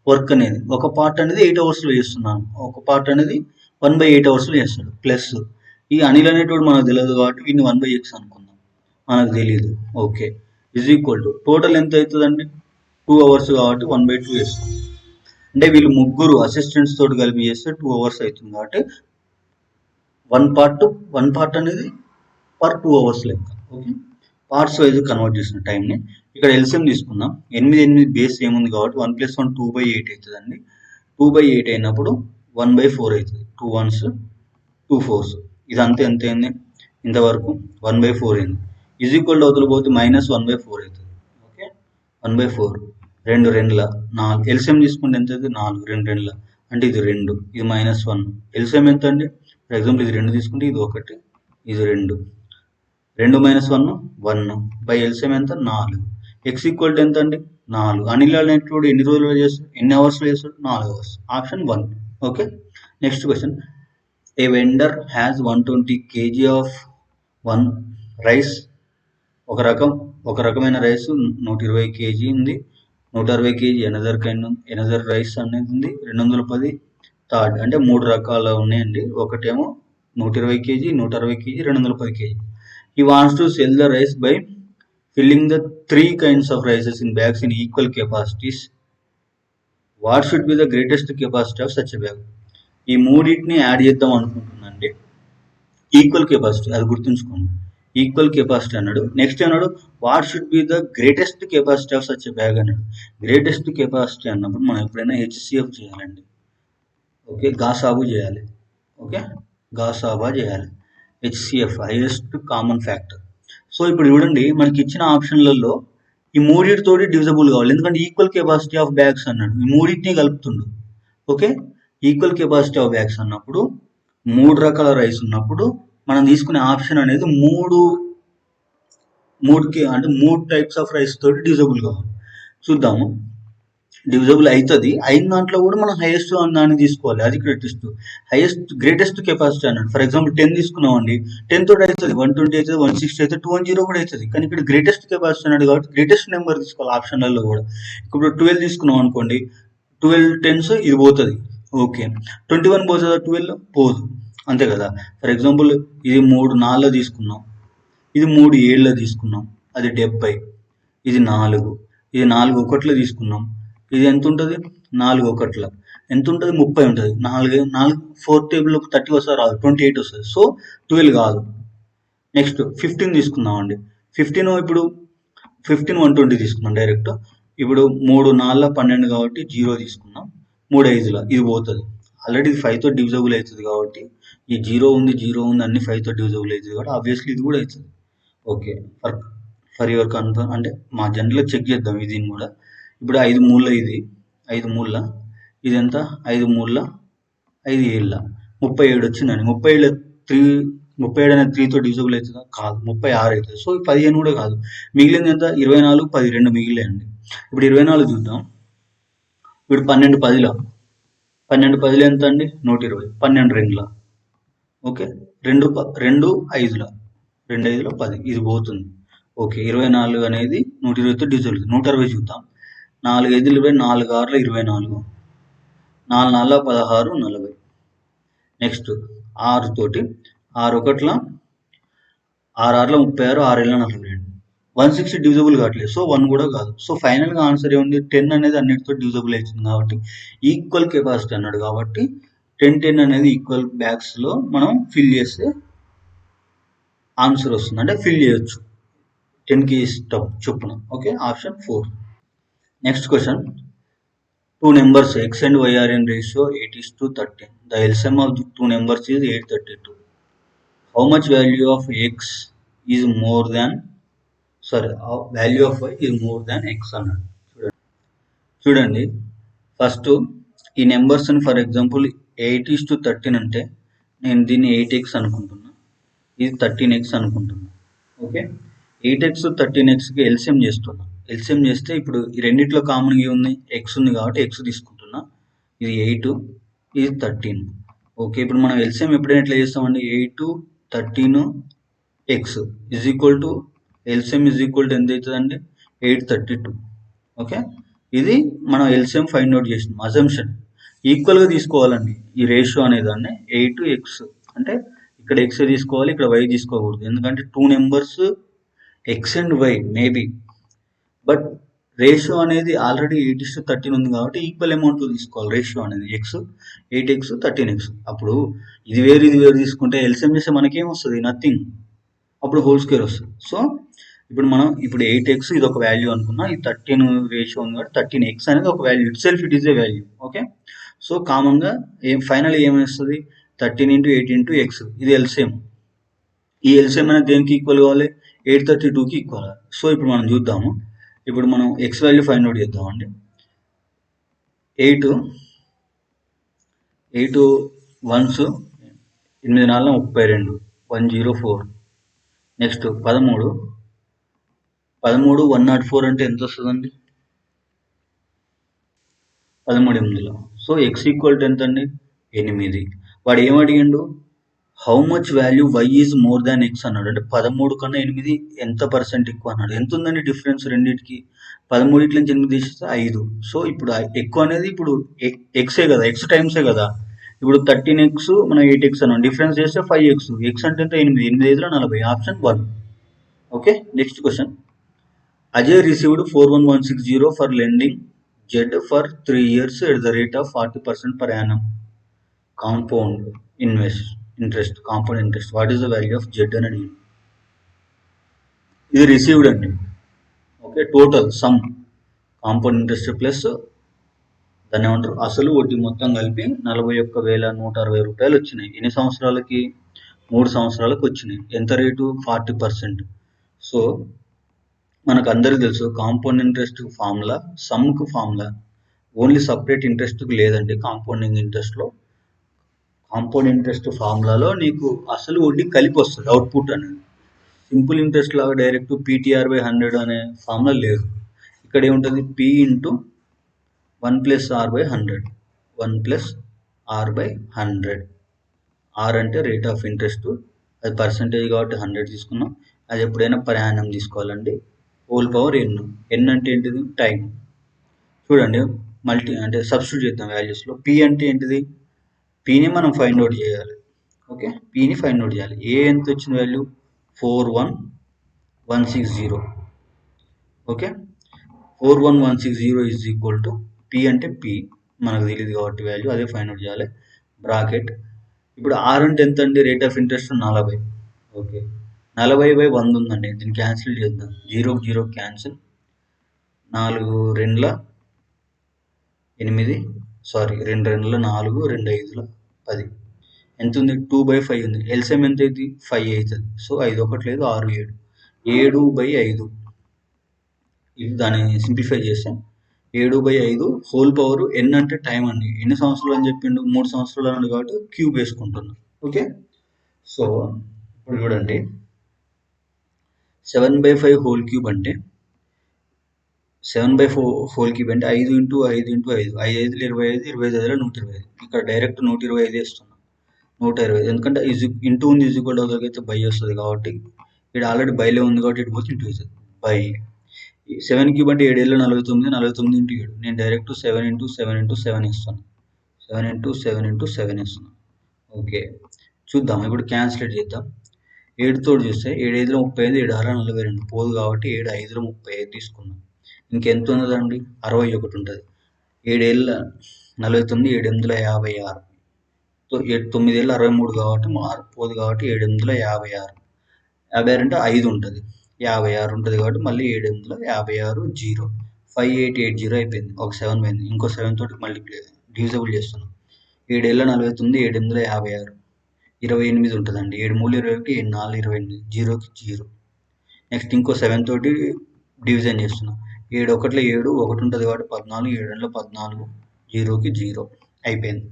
వర్క్ అనేది. ఒక పార్ట్ అనేది 8 hours చేస్తున్నాను, ఒక పార్ట్ అనేది 1/8 hours చేస్తాడు. ప్లస్ ఈ అనిల్ అనేటువంటి మనకు తెలియదు కాబట్టి వీడిని 1/x అనుకుందాం, మనకు తెలియదు. Okay, is equal to total ఎంత అవుతుందండి 2 hours కాబట్టి 1/2 చేస్తాం. అంటే వీళ్ళు ముగ్గురు అసిస్టెంట్స్ తోటి కలిపి చేస్తే 2 hours అవుతుంది కాబట్టి 1 part అనేది పర్ 2 hours లెక్క. ఓకే, పార్ట్స్ వైజ్ కన్వర్ట్ చేసిన టైంని ఇక్కడ ఎల్సిఎం తీసుకుందాం. 8 బేస్ ఏముంది కాబట్టి 1 + 1 2/8 అవుతుందండి. 2/8 అయినప్పుడు 1/4 అవుతుంది. 2 1s 2 4s ఇదంతా ఎంత అయింది ఇంతవరకు 1/4 అయింది. ఈజ్ ఈక్వల్ అవతల పోతే -1/4 అవుతుంది. ఓకే, 1/4 2 2ల 4. ఎల్సిఎం తీసుకుంటే ఎంత అవుతుంది 4 2 2ల అంటే ఇది 2, ఇది -1. ఎల్సిఎం ఎంత అండి, ఫర్ ఎగ్జాంపుల్ ఇది 2 తీసుకుంటే ఇది 1, ఇది 2 2 - 1 1 బై ఎల్సిఎం ఎంత 4. ఎక్స్ ఈక్వల్ టు ఎంత అండి 4. అనిల్ అనేటువంటి ఎన్ని రోజులు చేస్తాడు, ఎన్ని అవర్స్లో చేస్తాడు 4 hours. Option 1. Okay next question. A vendor has 120 kg of one rice. ఒక రకమైన రైస్ 120 kg ఉంది, 160 kg ఎనదర్ రైస్ అనేది ఉంది, 210 థర్డ్. అంటే 3 రకాలు ఉన్నాయండి. ఒకటేమో 120 kg 160 kg 210 kg. He wants to sell the rice by filling the 3 kinds of rices in bags in equal capacities. What should be the greatest capacity of such a bag? ఈ మూడింటిని add చేద్దాం అనుకుంటున్నాండి. Equal capacity అది గుర్తుంచుకోండి, equal capacity అన్నాడు. Next అన్నాడు what should be the greatest capacity of such a bag అన్నాడు. Greatest capacity అన్నప్పుడు మనం ఎప్పుడైనా హెచ్సిఎఫ్ చేయాలండి. ఓకే, గాసాబు చేయాలి. ఓకే, గాసాబా చేయాలి. HCF highest common factor. So ఇప్పుడు చూడండి, మనకి ఇచ్చిన ఆప్షన్లలో ఈ మూడింటితోటి డివిజబుల్ కావాలి, ఎందుకంటే ఈక్వల్ కెపాసిటీ ఆఫ్ బ్యాగ్స్ అన్నాడు. ఈ మూడింటిని కలుపుతుండు. Okay, equal capacity of bags అన్నప్పుడు 3 రకాల రైస్ ఉన్నప్పుడు మనం తీసుకునే ఆప్షన్ అనేది 3 టైప్స్ ఆఫ్ రైస్ తోటి డివిజబుల్ కావాలి. చూద్దాము, డివిజబుల్ అవుతుంది. అయిన దాంట్లో కూడా మనం హైయెస్ట్ దాన్ని తీసుకోవాలి, అది గ్రేటెస్ట్ కెపాసిటీ అన్నాడు. ఫర్ ఎగ్జాంపుల్ 10 తీసుకున్నాం అండి, 10 తోటి అవుతుంది 120 అవుతుంది 160 అవుతుంది 210 కూడా అవుతుంది. కానీ ఇక్కడ గ్రేటెస్ట్ కెపాసిటీ అన్నాడు కాబట్టి గ్రేటెస్ట్ నెంబర్ తీసుకోవాలి ఆప్షన్లలో కూడా. ఇప్పుడు 12 తీసుకున్నాం అనుకోండి, 12 10s ఇది పోతుంది. ఓకే, 21 పోతుందా 12 పోదు, అంతే కదా. ఫర్ ఎగ్జాంపుల్ ఇది 3 4 తీసుకున్నాం, ఇది 3 7 తీసుకున్నాం, అది 70. ఇది 4, ఇది 4 1 తీసుకున్నాం, ఇది ఎంత ఉంటుంది 4 1 ఎంత ఉంటుంది 30 ఉంటుంది. 4 4th టేబుల్లో 30 వస్తుంది రాదు, 28 వస్తుంది. సో 12 కాదు. నెక్స్ట్ 15 తీసుకుందాం అండి. 15 ఇప్పుడు 120 తీసుకున్నాం డైరెక్ట్. ఇప్పుడు 3 4 12 కాబట్టి 0 తీసుకున్నాం, 3 5 ఇది పోతుంది. ఆల్రెడీ ఇది 5తో డివిజబుల్ అవుతుంది కాబట్టి ఈ 0 ఉంది అన్ని 5తో డివిజబుల్ అవుతుంది కాబట్టి ఆబ్వియస్లీ ఇది కూడా అవుతుంది. ఓకే, ఫర్ యువర్ కన్ఫర్మ్ అంటే మా జనరల్గా చెక్ చేద్దాం దీన్ని కూడా. ఇప్పుడు 5 మూల ఇది 5 మూల ఇది ఎంత 5 మూడుల 5 ఏళ్ళ 37 వచ్చిందండి. 37 అనేది 3తో డివిజిబుల్ అవుతుందా? కాదు. 36 అవుతుంది. సో 15 కూడా కాదు. మిగిలింది ఎంత? 24, 10 2 మిగిలినాయండి. ఇప్పుడు 24 చూద్దాం. ఇప్పుడు 12 10ల 12 10లు ఎంత అండి? 120. 12 రెండుల ఓకే. 2 5ల 2 5ల 10 ఇది పోతుంది. ఓకే. 24 అనేది 120తో డివిజిబుల్. 160 చూద్దాం. 4 5లు 20, 4 6ల 24, 4 4ల 16, 40. నెక్స్ట్ 6 తోటి 6 1ల 6 6ల 36, 6 ఏళ్ళ 42. 160 డివిజిబుల్ కావట్లేదు. సో 1 కూడా కాదు. సో ఫైనల్గా ఆన్సర్ ఏముంది? 10 అనేది అన్నిటితో డివిజిబుల్ అవుతుంది కాబట్టి ఈక్వల్ కెపాసిటీ అన్నాడు కాబట్టి 10 10 అనేది ఈక్వల్ బ్యాగ్స్లో మనం ఫిల్ చేస్తే ఆన్సర్ వస్తుంది. అంటే ఫిల్ చేయొచ్చు 10కి ఇష్టం చొప్పున. Okay. Option 4. Next question. Two numbers x and y are in ratio 8:13. The LCM of the two numbers is 832. How much value of x is more than value of y is more than x అన్నాడు. చూడండి first ఈ నెంబర్స్ని for example 8:13 అంటే నేను దీన్ని 8x అనుకుంటున్నా, ఇది 13x అనుకుంటున్నా. Okay. 8x 13xకి LCM చేస్తున్నా. ఎల్సిఎం చేస్తే ఇప్పుడు ఈ రెండిట్లో కామన్గా ఉంది ఎక్స్ ఉంది కాబట్టి ఎక్స్ తీసుకుంటున్నా. ఇది 8, ఇది 13. ఓకే. ఇప్పుడు మనం ఎల్సిఎం ఎప్పుడైనా ఎట్లా చేస్తామండి? 8 13 X is equal to LCM is equal to ఎంత అవుతుందండి? 832. ఓకే. ఇది మనం ఎల్సిఎం ఫైండ్ అవుట్ చేసినాం. అజంప్షన్ ఈక్వల్గా తీసుకోవాలండి ఈ రేషియో అనేదాన్ని. 8x అంటే ఇక్కడ ఎక్స్ తీసుకోవాలి, ఇక్కడ వై తీసుకోకూడదు. ఎందుకంటే two numbers x and y maybe, but ratio అనేది ఆల్రెడీ 8:13 ఉంది కాబట్టి ఈక్వల్ అమౌంట్లో తీసుకోవాలి. రేషియో అనేది ఎక్స్ 8x 13x. అప్పుడు ఇది వేరు తీసుకుంటే ఎల్సిఎం చేస్తే మనకేం వస్తుంది? నథింగ్. అప్పుడు హోల్ స్క్వేర్ వస్తుంది. సో ఇప్పుడు మనం 8x ఇది ఒక వాల్యూ అనుకున్నా, ఈ 13 రేషియో ఉంది కాబట్టి 13x అనేది ఒక value. It self it is a value. Okay. So కామన్గా ఫైనల్ ఏమొస్తుంది? 13 × 8 × x. ఇది ఎల్సిఎం. ఈ ఎల్సిఎం అనేది దేనికి ఈక్వల్ కావాలి? 832కి ఈక్వల్. సో ఇప్పుడు మనం చూద్దాము. ఇప్పుడు మనం ఎక్స్ వాల్యూ ఫైండ్ అవుట్ చేద్దామండి. 8 1s 8 4 32 104. నెక్స్ట్ 13 104 అంటే ఎంత వస్తుందండి? 13 8లో. సో ఎక్స్ ఈక్వల్ టు ఎంత అండి? 8. వాడు ఏమడిగిండు? How much value y is more than x అన్నాడు. అంటే 13 కన్నా 8 ఎంత పర్సెంట్ ఎక్కువ అన్నాడు. ఎంత ఉందండి డిఫరెన్స్ రెండింటికి? 13 నుంచి 8 తీసేస్తే 5. సో ఇప్పుడు ఎక్కువ అనేది ఇప్పుడు ఎక్సే కదా, ఎక్స్ టైమ్సే కదా. ఇప్పుడు 13x మనం 8x అన్నాం. డిఫరెన్స్ చేస్తే 5x. ఎక్స్ అంటే ఎంత? 8. 8 5ల 40. Option 1. Okay. Next question. Ajay received 41160 for lending Z for 3 years at the rate of 40% per annum compound interest. What is the value of Z and D? ఇది received అండి. Okay. Total some compound interest plus దాన్ని ఏమంటారు అసలు వడ్డీ మొత్తం కలిపి 41,160 రూపాయలు వచ్చినాయి. ఎన్ని సంవత్సరాలకి? 3 సంవత్సరాలకు వచ్చినాయి. ఎంత రేటు? 40%. సో మనకు అందరికీ తెలుసు కాంపౌండ్ ఇంట్రెస్ట్ ఫార్ములా, సమ్కు ఫార్ములా. ఓన్లీ సపరేట్ ఇంట్రెస్ట్కి లేదండి. కాంపౌండింగ్ ఇంట్రెస్ట్లో కాంపౌండ్ ఇంట్రెస్ట్ ఫార్ములాలో నీకు అసలు వడ్డీ కలిపి వస్తుంది అవుట్పుట్ అనేది. సింపుల్ ఇంట్రెస్ట్ లాగా డైరెక్ట్ PTR/100 అనే ఫార్ములా లేదు. ఇక్కడ ఏముంటుంది? P × 1+R/100. 1+R/100. R అంటే రేట్ ఆఫ్ ఇంట్రెస్ట్, అది పర్సంటేజ్ కాబట్టి 100 తీసుకున్నాం. అది ఎప్పుడైనా పర్ యానం తీసుకోవాలండి. Whole power n. n అంటే ఏంటిది? టైం. చూడండి అంటే సబ్స్టిట్యూట్ చేద్దాం వాల్యూస్లో. P అంటే ఏంటిది? Pని మనం ఫైండ్ అవుట్ చేయాలి. ఓకే. Pని ఫైండ్ అవుట్ చేయాలి. ఏ ఎంత వచ్చిన value? 41160. Okay. 41160 is equal to P అంటే P మనకు తెలియదు కాబట్టి వాల్యూ అదే ఫైండ్ అవుట్ చేయాలి. బ్రాకెట్. ఇప్పుడు R అంటే ఎంత అండి? Rate of interest 40. ఓకే. 40/100 ఉందండి. దీన్ని క్యాన్సిల్ చేద్దాం. 0 0 క్యాన్సిల్. 4 2 8 2 2 4 2 5 10. ఎంత ఉంది? 2/5 ఉంది. ఎల్సిఎం ఎంత అవుతుంది? 5 అవుతుంది. సో 5 1 లేదు 6 7. 7/5. ఇది దాన్ని సింప్లిఫై చేస్తే 7/5 హోల్ పవర్ ఎన్ అంటే టైం అండి. ఎన్ని సంవత్సరాలు అని చెప్పిండు? 3 సంవత్సరాలు అన్నాడు కాబట్టి క్యూబ్ వేసుకుంటున్నాం. ఓకే, సో ఇప్పుడు చూడండి 7/5 హోల్ క్యూబ్ అంటే 7/4 హోల్ క్యూబ్ అంటే 5 ఇంటూ 5 ఇంటూ 5 5 5 25 25 125. ఇక్కడ డైరెక్ట్ 125 వేస్తున్నాం. 125 ఎందుకంటే ఇంటూ ఉంది ఈక్వల్ అయితే బై వస్తుంది కాబట్టి ఇక్కడ ఆల్రెడీ బైలో ఉంది కాబట్టి ఇటు పోతే ఇంటూ అవుతుంది. బై 7 క్యూబ్ అంటే 7 49 49 ఇంటూ 7. నేను డైరెక్ట్ 7 ఇంటూ 7 ఇంటూ 7 ఇస్తాను. 7 ఇంటూ 7 ఇంటూ 7 ఇస్తున్నాను. ఓకే, చూద్దాం ఇప్పుడు క్యాన్సిలేట్ చేద్దాం. 7 తోటి చూస్తే 7 5 35 7 6 42 పోదు కాబట్టి 7 5 35 తీసుకున్నాం. ఇంకెంత ఉన్నదండి? 61 ఉంటుంది. 7 ఏళ్ళ 49 7 8 56. 9 ఏళ్ళు 63 కాబట్టి పోదు కాబట్టి 7 8 56. 56 అంటే 5 ఉంటుంది. 56 ఉంటుంది కాబట్టి మళ్ళీ 7 8 56 0 5880 అయిపోయింది. ఒక 7 పోయింది. ఇంకో 7 తోటి మళ్ళీ డివిజబుల్ చేస్తున్నాం. 7 ఏళ్ళ 49 7 8 56 28 ఉంటుందండి. 7 3 21 7 4 28 జీరోకి 0. నెక్స్ట్ ఇంకో 7 తోటి డివిజన్ చేస్తున్నాం. 7 1 7 1 ఉంటుంది కాబట్టి 14 7 2 14 జీరోకి 0 అయిపోయింది.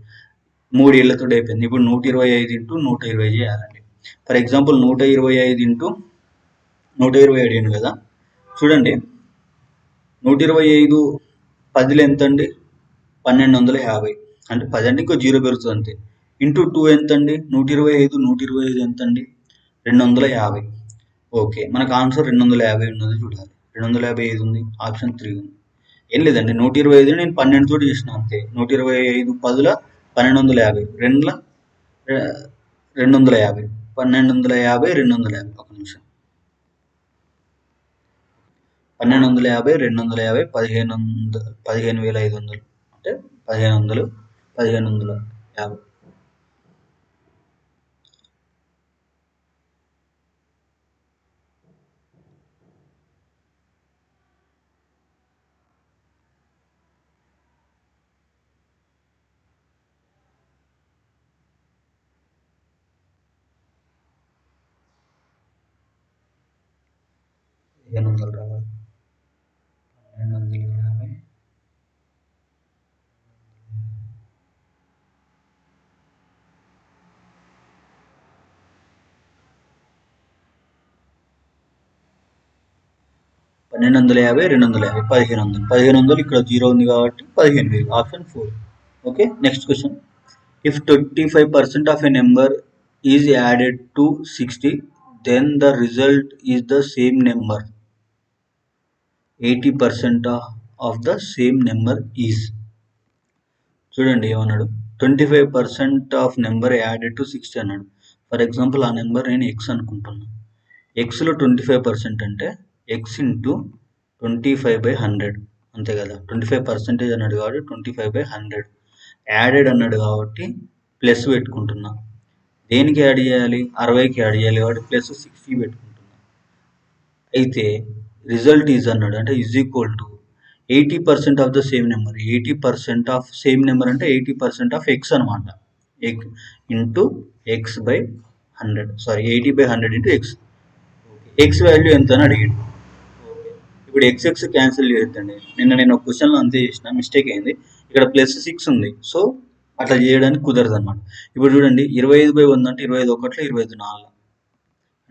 3 ఏళ్లతో అయిపోయింది. ఇప్పుడు 125 ఇంటూ 120 చేయాలండి. ఫర్ ఎగ్జాంపుల్ 125 ఇంటూ 127 అయింది కదా. చూడండి 125 10లో ఎంత అండి? 1250. అంటే 10 అంటే ఇంకో 0 పెరుగుతుంది అంతే. ఇంటూ 2 ఎంత అండి? 125 ఎంత అండి? 250. ఓకే, మనకు ఆన్సర్ 250 ఉన్నది చూడాలి. 250 ఉంది, ఆప్షన్ 3 ఉంది. ఏం లేదండి, 125 నేను 12 తోటి చేసిన అంతే. 125 10ల 1250 2ల 250 1250 250. ఒక నిమిషం. 1250 250 15,500 అంటే 1500 1550. రావాలి 1250 1250 250 1500 1500 ఇక్కడ 0 ఉంది కాబట్టి 15,000. Option 4. Okay, next question. If 25% of a number is added to 60, then the result is the same number. 80% of the same number is. చూడండి ఏమన్నాడు? 25% ఆఫ్ నెంబర్ యాడెడ్ టు 60 అన్నాడు. ఫర్ ఎగ్జాంపుల్ ఆ నెంబర్ నేను ఎక్స్ అనుకుంటున్నాను. ఎక్స్లో 25% అంటే X into 25/100 అంతే కదా. 25% అన్నాడు కాబట్టి 25/100. యాడెడ్ అన్నాడు కాబట్టి ప్లస్ పెట్టుకుంటున్నా. దేనికి యాడ్ చేయాలి? 60కి యాడ్ చేయాలి కాబట్టి ప్లస్ 60 పెట్టుకుంటున్నా. అయితే రిజల్ట్ ఈజ్ అన్నాడు అంటే is equal to 80% of the same number. 80% of same number అంటే 80% ఆఫ్ ఎక్స్ అనమాట. Into x/100. Sorry 80/100 into X. X value ఎంత అని అడిగాడు. ఇప్పుడు ఎక్స్ క్యాన్సిల్ చేయొద్దండి. నేను ఒక క్వశ్చన్లో అంతే చేసిన, మిస్టేక్ అయింది. ఇక్కడ +6 ఉంది, సో అట్లా చేయడానికి కుదరదు అనమాట. ఇప్పుడు చూడండి 25/100 అంటే 25 1 25 4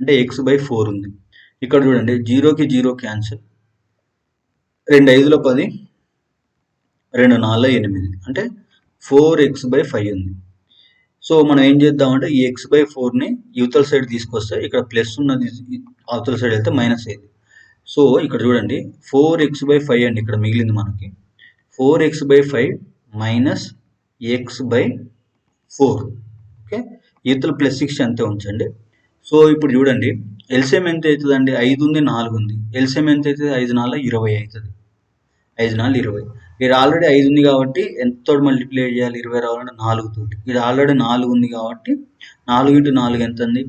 అంటే x/4 ఉంది. ఇక్కడ చూడండి 0కి 0 క్యాన్సిల్, 2 5 10 2 4 8 అంటే 4x/5 ఉంది. సో మనం ఏం చేద్దామంటే ఈ x/4ని యువతల సైడ్ తీసుకొస్తే ఇక్కడ ప్లస్ ఉన్నది అవతల సైడ్ వెళ్తే మైనస్ అయింది. సో ఇక్కడ చూడండి 4x/5 అండి ఇక్కడ మిగిలింది మనకి. 4x/5 minus x/4. ఓకే, యువతల +6 అంతే ఉంచండి. సో ఇప్పుడు చూడండి ఎల్సిఎం ఎంత అవుతుందండి? 5 ఉంది 4 ఉంది. ఎల్సిఎం ఎంత అవుతుంది? 5 4 20 అవుతుంది. 5 4 20. ఇక్కడ ఆల్రెడీ 5 ఉంది కాబట్టి ఎంతతో మల్టిప్లై చేయాలి 20 రావాలంటే 4 తోటి. ఇక్కడ ఆల్రెడీ 4 ఉంది కాబట్టి 4 ఇంటూ 4 ఎంత అండి?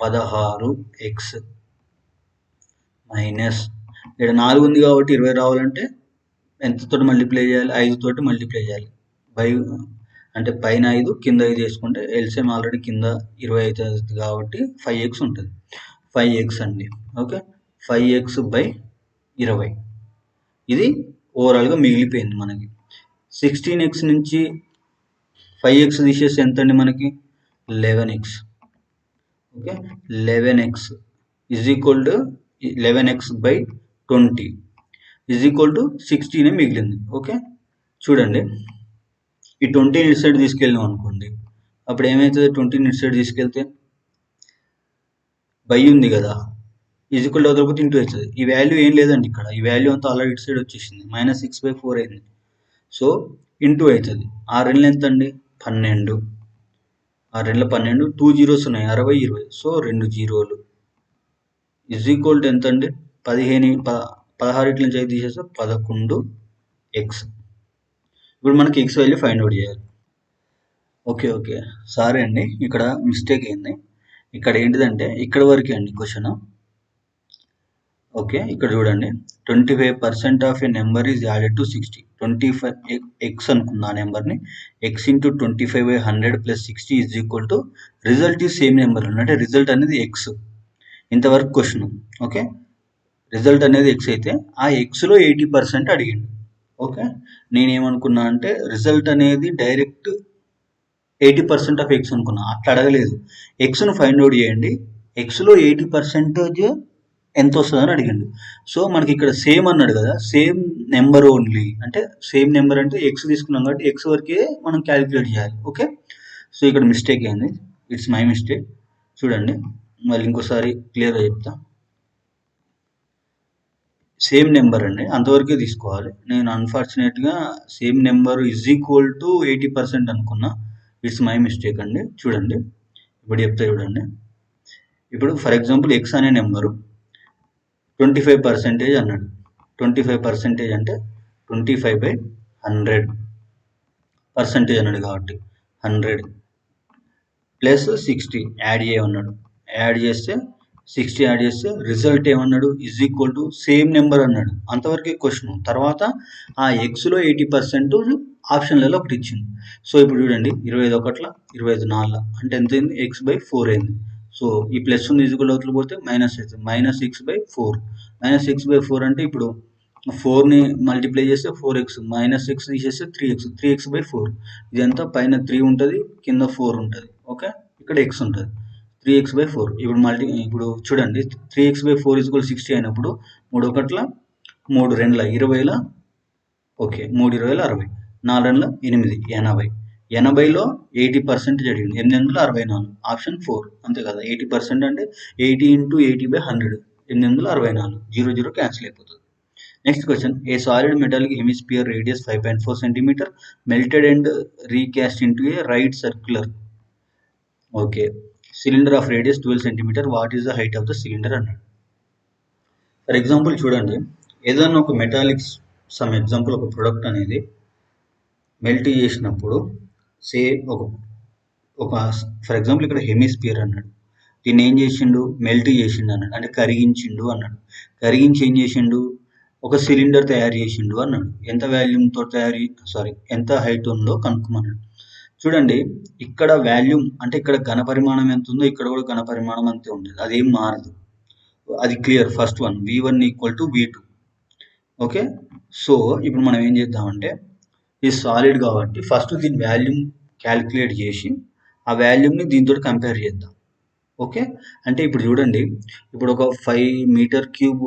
16x మైనస్ ఇక్కడ 4 ఉంది కాబట్టి 20 రావాలంటే ఎంతతో మల్టిప్లై చేయాలి? 5 తోటి మల్టిప్లై చేయాలి. అంటే పైన 5 కింద 5 చేసుకుంటే ఎల్సిఎం ఆల్రెడీ కింద 20 అవుతుంది కాబట్టి 5x ఉంటుంది. 5x అండి. Okay, 5x/20. ఇది ఓవరాల్గా మిగిలిపోయింది మనకి. 16x నుంచి 5x తీసేస్తే ఎంత అండి మనకి 11x. Okay, 11x is equal to 11x/20 is equal to 16 మిగిలింది. ఓకే, చూడండి ఈ 20 ఇటు సైడ్ తీసుకెళ్ళాం అనుకోండి, అప్పుడు ఏమవుతుంది? 20 ఇటు సైడ్ తీసుకెళ్తే బై ఉంది కదా, ఈజ్ ఈక్వల్ టు వదలకపోతే ఇంటూ అవుతుంది. ఈ వాల్యూ ఏం లేదండి ఇక్కడ, ఈ వాల్యూ అంతా ఆల్రెడీ ఇటు సైడ్ వచ్చేసింది, -6/4 అయింది. సో ఇంటూ అవుతుంది. 6 ఎంత అండి 12, 6 12, 2 zeros ఉన్నాయి, 60 20, so 2 zeros is equal to ఎంత అండి 16 ఇట్ల నుంచి అయితే తీసేస్తే 11x. ఇప్పుడు మనకి x వాల్యూ ఫైండ్ అవుట్ చేయాలి. ఓకే సారీ అండి, ఇక్కడ మిస్టేక్ అయింది. ఇక్కడ ఏంటిదంటే ఇక్కడ వరకే అండి క్వశ్చన్. ఓకే, ఇక్కడ చూడండి 25% of A number is added to 60. 25x అనుకున్న ఆ నెంబర్ని x into 25/100 + 60 is equal to result ఈ సేమ్ నెంబర్ అంటే రిజల్ట్ అనేది x. ఇంతవరకు క్వశ్చన్. ఓకే, రిజల్ట్ అనేది x అయితే ఆ xలో 80% అడిగిండు. ఓకే, నేనేమనుకున్నా అంటే రిజల్ట్ అనేది డైరెక్ట్ 80% ఆఫ్ x అనుకున్నా, అట్లా అడగలేదు. ఎక్స్ను ఫైండ్ అవుట్ చేయండి, ఎక్స్లో 80% ఎంత వస్తుందని అడిగిండు. సో మనకి ఇక్కడ సేమ్ అన్నాడు కదా, సేమ్ నెంబర్ ఓన్లీ అంటే సేమ్ నెంబర్ అంటే ఎక్స్ తీసుకున్నాం కాబట్టి ఎక్స్ వరకే మనం క్యాలిక్యులేట్ చేయాలి. ఓకే, సో ఇక్కడ మిస్టేక్ అయింది, ఇట్స్ మై మిస్టేక్. చూడండి మళ్ళీ ఇంకోసారి క్లియర్గా చెప్తా. సేమ్ నెంబర్ అండి, అంతవరకే తీసుకోవాలి. నేను అన్ఫార్చునేట్గా same number is equal to 80% అనుకున్నా, ఇట్స్ మై మిస్టేక్ అండి. చూడండి ఇప్పుడు చెప్తా చూడండి. ఇప్పుడు ఫర్ ఎగ్జాంపుల్ ఎక్స్ అనే నెంబరు 25% అన్నాడు. 25% అంటే 25/100% అన్నాడు కాబట్టి 100 ప్లస్ 60 యాడ్ చేయమన్నాడు. యాడ్ చేస్తే 60 యాడ్ చేస్తే రిజల్ట్ ఏమన్నాడు is equal to same number అన్నాడు. అంతవరకే క్వశ్చన్. తర్వాత ఆ ఎక్స్లో 80% ఆప్షన్లలో ఒకటి ఇచ్చింది. సో ఇప్పుడు చూడండి 25 ఒకట్ల 25 4 అంటే ఎంత అయింది x/4 అయింది. సో ఈ ప్లస్ ఉంది ఈజ్వల్ అవుతుంది పోతే మైనస్ అవుతుంది, -6/4. -6/4 అంటే ఇప్పుడు 4ని మల్టిప్లై చేస్తే 4x, -6 తీసేస్తే 3x, 3x/4. ఇదంతా పైన 3 ఉంటుంది, కింద 4 ఉంటుంది. ఓకే, ఇక్కడ x ఉంటుంది, 3x/4. ఇప్పుడు చూడండి 3x/4 = 60 అయినప్పుడు 3 ఒకట్ల 3 2ల 20ల, ఓకే 3 20ల 60, 4 2ల 8 80. 80లో 80% అడిగింది, 864, ఆప్షన్ 4 అంతే కదా. 80% అంటే 80 × 80/100, 864, 0 0 క్యాన్సిల్ అయిపోతుంది. Next question, a solid metallic hemisphere radius 5.4 cm melted and recast into A right circular. Okay, cylinder of radius 12 cm, what is the height of the cylinder అన్నాడు. For example చూడండి, ఏదైనా ఒక metallics some example ఒక product అనేది melt చేసినప్పుడు సే ఒక for example ఇక్కడ hemisphere అన్నాడు, దీన్ని ఏం చేసిండు మెల్ట్ చేసిండు అన్నాడు, అంటే కరిగించిండు అన్నాడు. కరిగించి ఏం చేసిండు ఒక సిలిండర్ తయారు చేసిండు అన్నాడు. ఎంత వాల్యూమ్తో ఎంత హైట్ ఉందో కనుక్కోమన్నాడు. చూడండి ఇక్కడ వాల్యూమ్ అంటే ఇక్కడ ఘన పరిమాణం ఎంత ఉందో ఇక్కడ కూడా ఘన పరిమాణం అంతే ఉంటుంది, అదేం మారదు. అది clear. First one V1 = V2. Okay, so ఇప్పుడు మనం ఏం చేద్దామంటే ఇది సాలిడ్ కాబట్టి ఫస్ట్ దీని వాల్యూమ్ క్యాలిక్యులేట్ చేసి ఆ వాల్యూమ్ని దీంతో కంపేర్ చేద్దాం. ఓకే, అంటే ఇప్పుడు చూడండి, ఇప్పుడు ఒక 5 మీటర్ క్యూబ్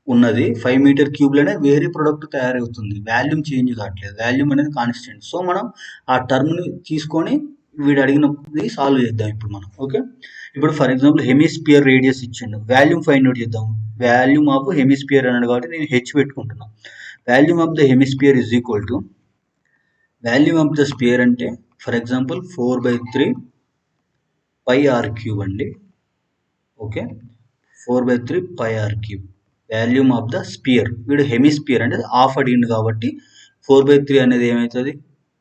ఉన్నది, 5 మీటర్ క్యూబ్లోనే వేరే ప్రొడక్ట్ తయారవుతుంది, వాల్యూమ్ చేంజ్ కావట్లేదు, వాల్యూమ్ అనేది కాన్స్టెంట్. సో మనం ఆ టర్మ్ని తీసుకొని వీడు అడిగినది సాల్వ్ చేద్దాం ఇప్పుడు మనం. ఓకే, ఇప్పుడు ఫర్ ఎగ్జాంపుల్ హెమిస్పియర్ రేడియస్ ఇచ్చిండు, వాల్యూమ్ ఫైండ్ అవుట్ చేద్దాం. వాల్యూమ్ ఆఫ్ హెమిస్పియర్ అన్నాడు కాబట్టి నేను హెచ్ పెట్టుకుంటున్నాను. Volume of the hemisphere is equal to volume of the spear అంటే ఫర్ ఎగ్జాంపుల్ 4/3 πr³ అండి. Okay, 4/3 πr³ volume of the spear. వీడు hemisphere అంటే హాఫ్ అడిగిండు కాబట్టి 4/3 అనేది ఏమవుతుంది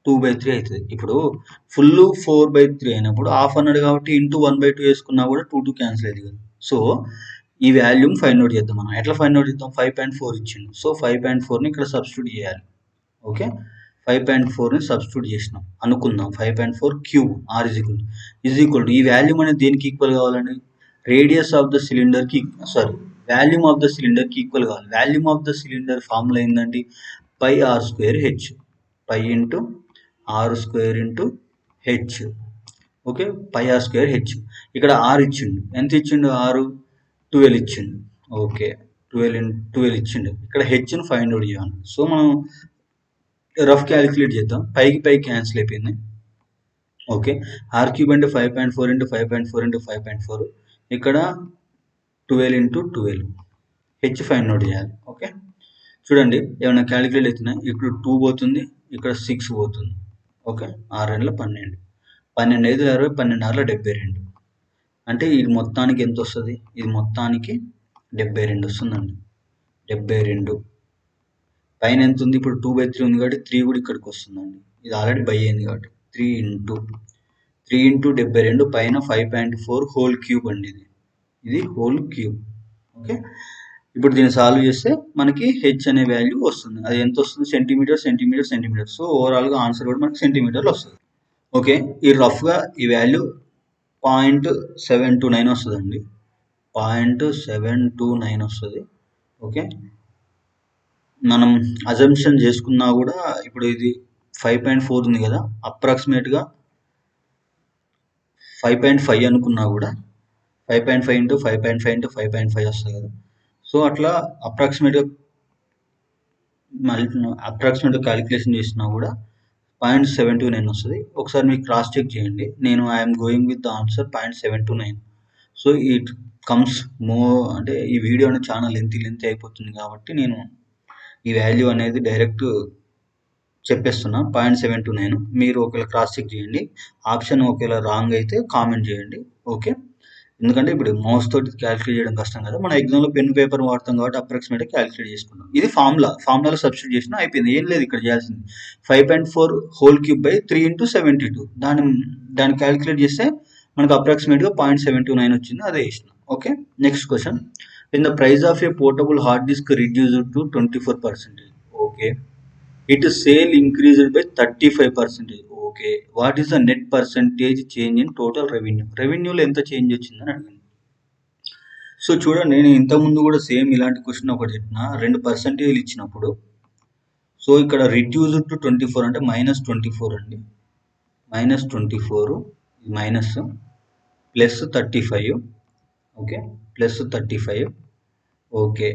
2/3 అవుతుంది. ఇప్పుడు ఫుల్ 4/3 అయినప్పుడు హాఫ్ అన్నాడు కాబట్టి ఇంటూ 1/2 వేసుకున్నా కూడా 2 2 క్యాన్సిల్ అవుతుంది కదా. సో ఈ వాల్యూమ్ ఫైండ్ అవుట్ చేద్దాం మనం. ఎట్లా ఫైండ్ అవుట్ చేద్దాం, 5.4 ఇచ్చిండు, సో 5.4ని ఇక్కడ సబ్స్టిట్యూట్ చేయాలి. ఓకే, 5.4ని సబ్స్టిట్యూట్ చేసినాం అనుకుందాం. 5.4³ ఆర్ ఈజ్ ఈక్వల్ టు ఈ వాల్యూమ్ అనేది దేనికి ఈక్వల్ కావాలండి, రేడియస్ ఆఫ్ ద సిలిండర్కి వాల్యూమ్ ఆఫ్ ద సిలిండర్కి ఈక్వల్ కావాలి. Volume of the cylinder formula ఏంటండి, pi r square h, pi into r square into h. Okay, pi r square h. ఇక్కడ ఆర్ ఇచ్చిండు, ఎంత ఇచ్చిండు, ఆరు 12 ఇచ్చిండు. ఓకే, 12 ఇచ్చిండు. ఇక్కడ హెచ్ను ఫైండ్ అవుట్ చేయాలి. సో మనం రఫ్ క్యాలిక్యులేట్ చేద్దాం. పైకి క్యాన్సిల్ అయిపోయింది. ఓకే, ఆర్ క్యూబ్ అంటే 5.4 ఇంటూ 5.4 ఇంటూ 5.4. ఇక్కడ 12 ఇంటూ 12. హెచ్ ఫైండ్ అవుట్ చేయాలి. ఓకే, చూడండి ఏమైనా క్యాలిక్యులేట్ అవుతున్నాయి. ఇక్కడ 2 పోతుంది, ఇక్కడ 6 పోతుంది. ఓకే, 6 2 12, 12 5 60, 12 6 72. అంటే ఇది మొత్తానికి ఎంత వస్తుంది, ఇది మొత్తానికి 72 వస్తుందండి. 72 పైన ఎంత ఉంది, ఇప్పుడు 2/3 ఉంది కాబట్టి 3 కూడా ఇక్కడికి వస్తుందండి. ఇది ఆల్రెడీ బై అయింది కాబట్టి 3 ఇంటూ 72 పైన 5.4 హోల్ క్యూబ్ అండి. ఇది హోల్ క్యూబ్. ఓకే, ఇప్పుడు దీన్ని సాల్వ్ చేస్తే మనకి హెచ్ అనే వాల్యూ వస్తుంది. అది ఎంత వస్తుంది, సెంటీమీటర్. సో ఓవరాల్గా ఆన్సర్ కూడా మనకి సెంటీమీటర్లు వస్తుంది. ఓకే, ఈ రఫ్గా ఈ వాల్యూ 0.729 వస్తుందండి. 0.729 వస్తుంది. ఓకే, మనం అజంప్షన్ చేసుకున్నా కూడా ఇప్పుడు ఇది 5.4 ఉంది కదా, అప్రాక్సిమేట్గా 5.5 అనుకున్నా కూడా 5.5 ఇంటూ 5.5 ఇంటూ 5.5 వస్తుంది కదా. సో అట్లా అప్రాక్సిమేట్గా క్యాలిక్యులేషన్ చేసినా కూడా 0.729 వస్తుంది. ఒకసారి మీకు క్రాస్ చెక్ చేయండి. నేను I'm going with the answer 0.729. So it comes అంటే ఈ వీడియో అనేది చాలా లెంతీ అయిపోతుంది కాబట్టి నేను ఈ వాల్యూ అనేది డైరెక్ట్ చెప్పేస్తున్నా 0.729. మీరు ఒకవేళ క్రాస్ చెక్ చేయండి. ఆప్షన్ ఒకవేళ రాంగ్ అయితే కామెంట్ చేయండి. ఓకే, ఎందుకంటే ఇప్పుడు మౌస్ తోటి క్యాలిక్యులేట్ చేయడం కష్టం కదా. మన ఎగ్జామ్లో పెన్ పేపర్ వాడతాం కాబట్టి అప్రాక్సిమేట్గా క్యాలిక్యులేట్ చేసుకుంటాం. ఇది ఫార్ములాలో సబ్స్టిట్యూట్ చేసినా అయిపోయింది, ఏం లేదు ఇక్కడ చేయాల్సింది. 5.4 హోల్ క్యూబ్ బై 3 ఇంటూ 72. దాన్ని క్యాలిక్యులేట్ చేస్తే మనకు అప్రాక్సిమేట్గా 0.729 వచ్చింది, అదే ఇష్టం. Okay, next question. In the price of a portable hard disk reduced to 24%. Okay, it sale increased by 35%. Okay, what is the net percentage change in total revenue? రెవెన్యూలో ఎంత change వచ్చిందని అడిగింది. సో చూడండి, నేను ఇంతకుముందు కూడా సేమ్ ఇలాంటి question ఒకటి చెప్పిన, 2% ఇచ్చినప్పుడు. సో ఇక్కడ రిడ్యూస్డ్ టు 24 అంటే -24 అండి. -24 minus plus 35. Okay, plus 35. Okay,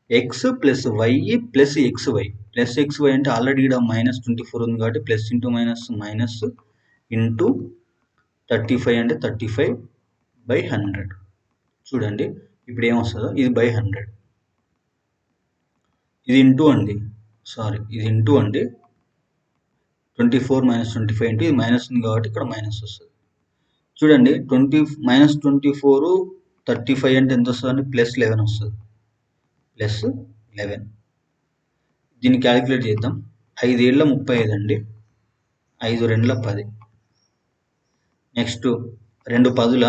x plus y plus xy. Plus xy అంటే ఆల్రెడీ ఇక్కడ -24 ఉంది కాబట్టి ప్లస్ ఇంటూ మైనస్ ఇంటూ 35 అంటే 35/100. చూడండి ఇప్పుడు ఏమొస్తుందో, ఇది బై 100, ఇది ఇంటూ అండి, ఇది ఇంటూ అండి. 24 - 25 ఇంటూ ఇది మైనస్ ఉంది కాబట్టి ఇక్కడ మైనస్ వస్తుంది. చూడండి -24 35 అంటే ఎంత వస్తుంది, +11 వస్తుంది. +11. దీన్ని క్యాలిక్యులేట్ చేద్దాం. 5 ఏళ్ళ 35 అండి, 5 2 10. నెక్స్ట్ 2 10ల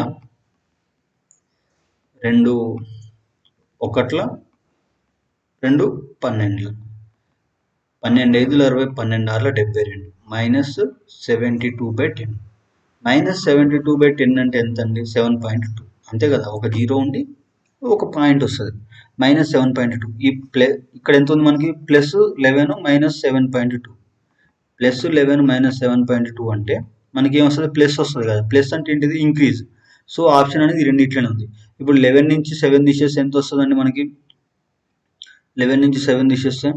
2 1ల 2 12ల 12 5 60, 12 6 72. -72/10. -72/10 అంటే ఎంత అండి, 7.2. అంతే కదా, ఒక జీరో ఉండి ఒక పాయింట్ వస్తుంది. -7.2. ఈ ఇక్కడ ఎంత ఉంది మనకి, +11 - 7.2. +11 - 7.2 అంటే మనకి ఏమొస్తుంది, ప్లస్ వస్తుంది కదా. ప్లస్ అంటే ఏంటిది, ఇంక్రీజ్. సో ఆప్షన్ అనేది రెండిట్లనే ఉంది. ఇప్పుడు 11 నుంచి 7 తీసేస్తే ఎంత వస్తుందండి మనకి, 11 నుంచి 7 తీసేస్తే,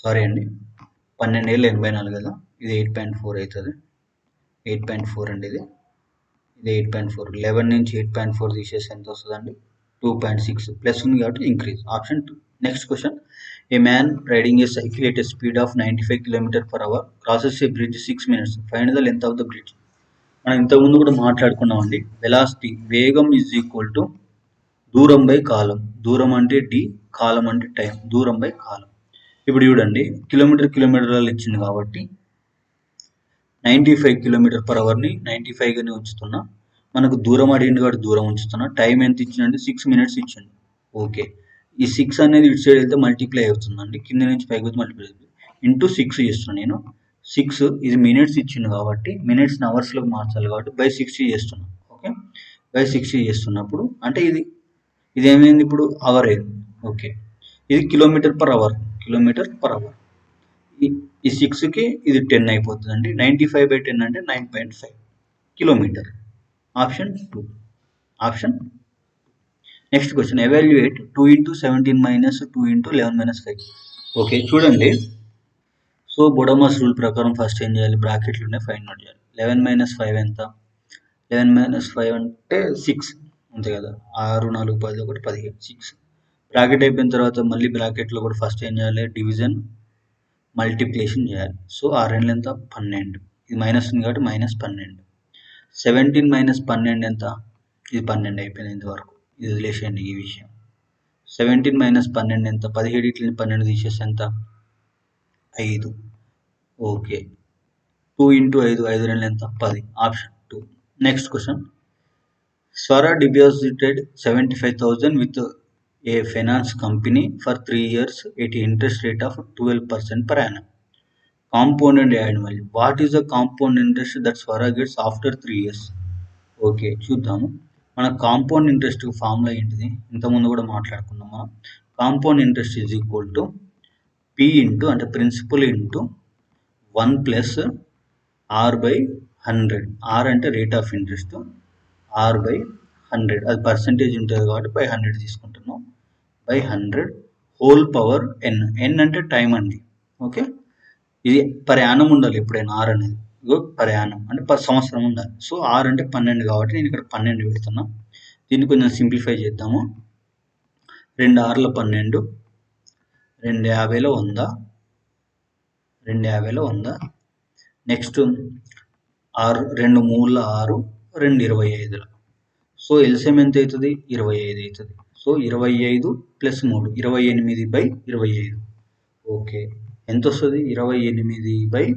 సారీ అండి, 12 ఏళ్ళ 84 కదా, ఇది 8.4 అవుతుంది. 8.4 అండి, ఇది 8.4. 11 నుంచి 8.4 తీసేస్తే ఎంత వస్తుందండి, 2.6. ప్లస్ ఉంది కాబట్టి increase. Option 2. Next question. A man riding A cycle at a speed of 95 km/h crosses A bridge 6 minutes. Find the length of the bridge. మనం ఇంతకుముందు కూడా మాట్లాడుకున్నామండి. వెలాసిటీ, వేగం ఈజ్ ఈక్వల్ టు దూరం బై కాలం. దూరం అంటే డి, కాలం అంటే టైం. దూరం by కాలం. ఇప్పుడు చూడండి, కిలోమీటర్లు ఇచ్చింది కాబట్టి 95 km/hని 95గానే ఉంచుతున్నా. మనకు దూరం అడిగింది కాబట్టి దూరం ఉంచుతున్నా. టైం ఎంత ఇచ్చిందంటే 6 minutes ఇచ్చింది. ఓకే, ఈ 6 అనేది ఇటు సైడ్ వెళ్తే మల్టిప్లై అవుతుందండి, కింద నుంచి పైకి వచ్చి మల్టిప్లై అవుతుంది. ఇంటూ 6 చేస్తున్నాను నేను. 6 ఇది మినిట్స్ ఇచ్చింది కాబట్టి మినిట్స్ని అవర్స్లోకి మార్చాలి కాబట్టి బై 60 చేస్తున్నాను. ఓకే, బై 60 చేస్తున్నప్పుడు అంటే ఇది ఇదేమైంది ఇప్పుడు అవర్ అయింది. ఓకే, ఇది kilometre per hour, kilometre per hour. ఈ 6కి ఇది 10 అయిపోతుందండి. 95/10 అంటే 9.5 kilometre. Option 2. Option. Next question, evaluate 2 into 17 minus 2 into 11 minus 5. Okay చూడండి, సో బొడోమాస్ రూల్ ప్రకారం ఫస్ట్ ఏం చేయాలి, బ్రాకెట్లు ఉన్నాయి, ఫైండ్ అవుట్ చేయాలి. 11 minus 5 ఎంత? 11 minus 5 అంటే 6 అంతే కదా. 6, 4, 10, 1, 15, 6. బ్రాకెట్ అయిపోయిన తర్వాత మళ్ళీ బ్రాకెట్లో కూడా ఫస్ట్ ఏం చేయాలి, డివిజన్ మల్టిప్లికేషన్ చేయాలి. సో 6 రెండ్లు ఎంత? 12. ఇది మైనస్ ఉంది కాబట్టి -12. 17 minus 12 ఎంత? ఇది 12 అయిపోయింది ఇంతవరకు. ఇది వదిలేసేయండి ఈ విషయం. 17 minus 12 ఎంత? 17 ఇట్లని 12 తీసేస్తే ఎంత? 5. ఓకే, 2 into 5, 5 రెండ్లు ఎంత? 10. Option 2. Next question, Swara deposited 75,000 with a finance company for 3 years at interest rate of 12% per annum. Compounded annually. What is the compound interest that Swara gets after 3 years? Okay చూద్దాము. మన compound interest formula ఏంటిది, ఇంతకుముందు కూడా మాట్లాడుకున్నాం మనం. Compound interest is equal to p into, అంటే principal into 1 plus R/100. R అంటే rate of interest, R/100 అది పర్సంటేజ్ ఉంటుంది కాబట్టి 100 తీసుకుంటున్నాం. 100 హోల్ పవర్ ఎన్. ఎన్ అంటే టైం అండి. ఓకే, ఇది పర్ యానం ఉండాలి ఎప్పుడైనా. ఆర్ అనేది పర్ యానం అంటే పర్ సంవత్సరం ఉండాలి. సో ఆర్ అంటే 12 కాబట్టి నేను ఇక్కడ 12 పెడుతున్నా. దీన్ని కొంచెం సింప్లిఫై చేద్దాము. 2 ఆర్ల 12, 2 50లో 100, 2 50లో 100. నెక్స్ట్ 6, 2 3ల 6, 2 25ల. సో ఎల్సిఎం ఎంత అవుతుంది? 25 అవుతుంది. So 25 plus 3, 28/25. ఓకే, ఎంత వస్తుంది? 28/25.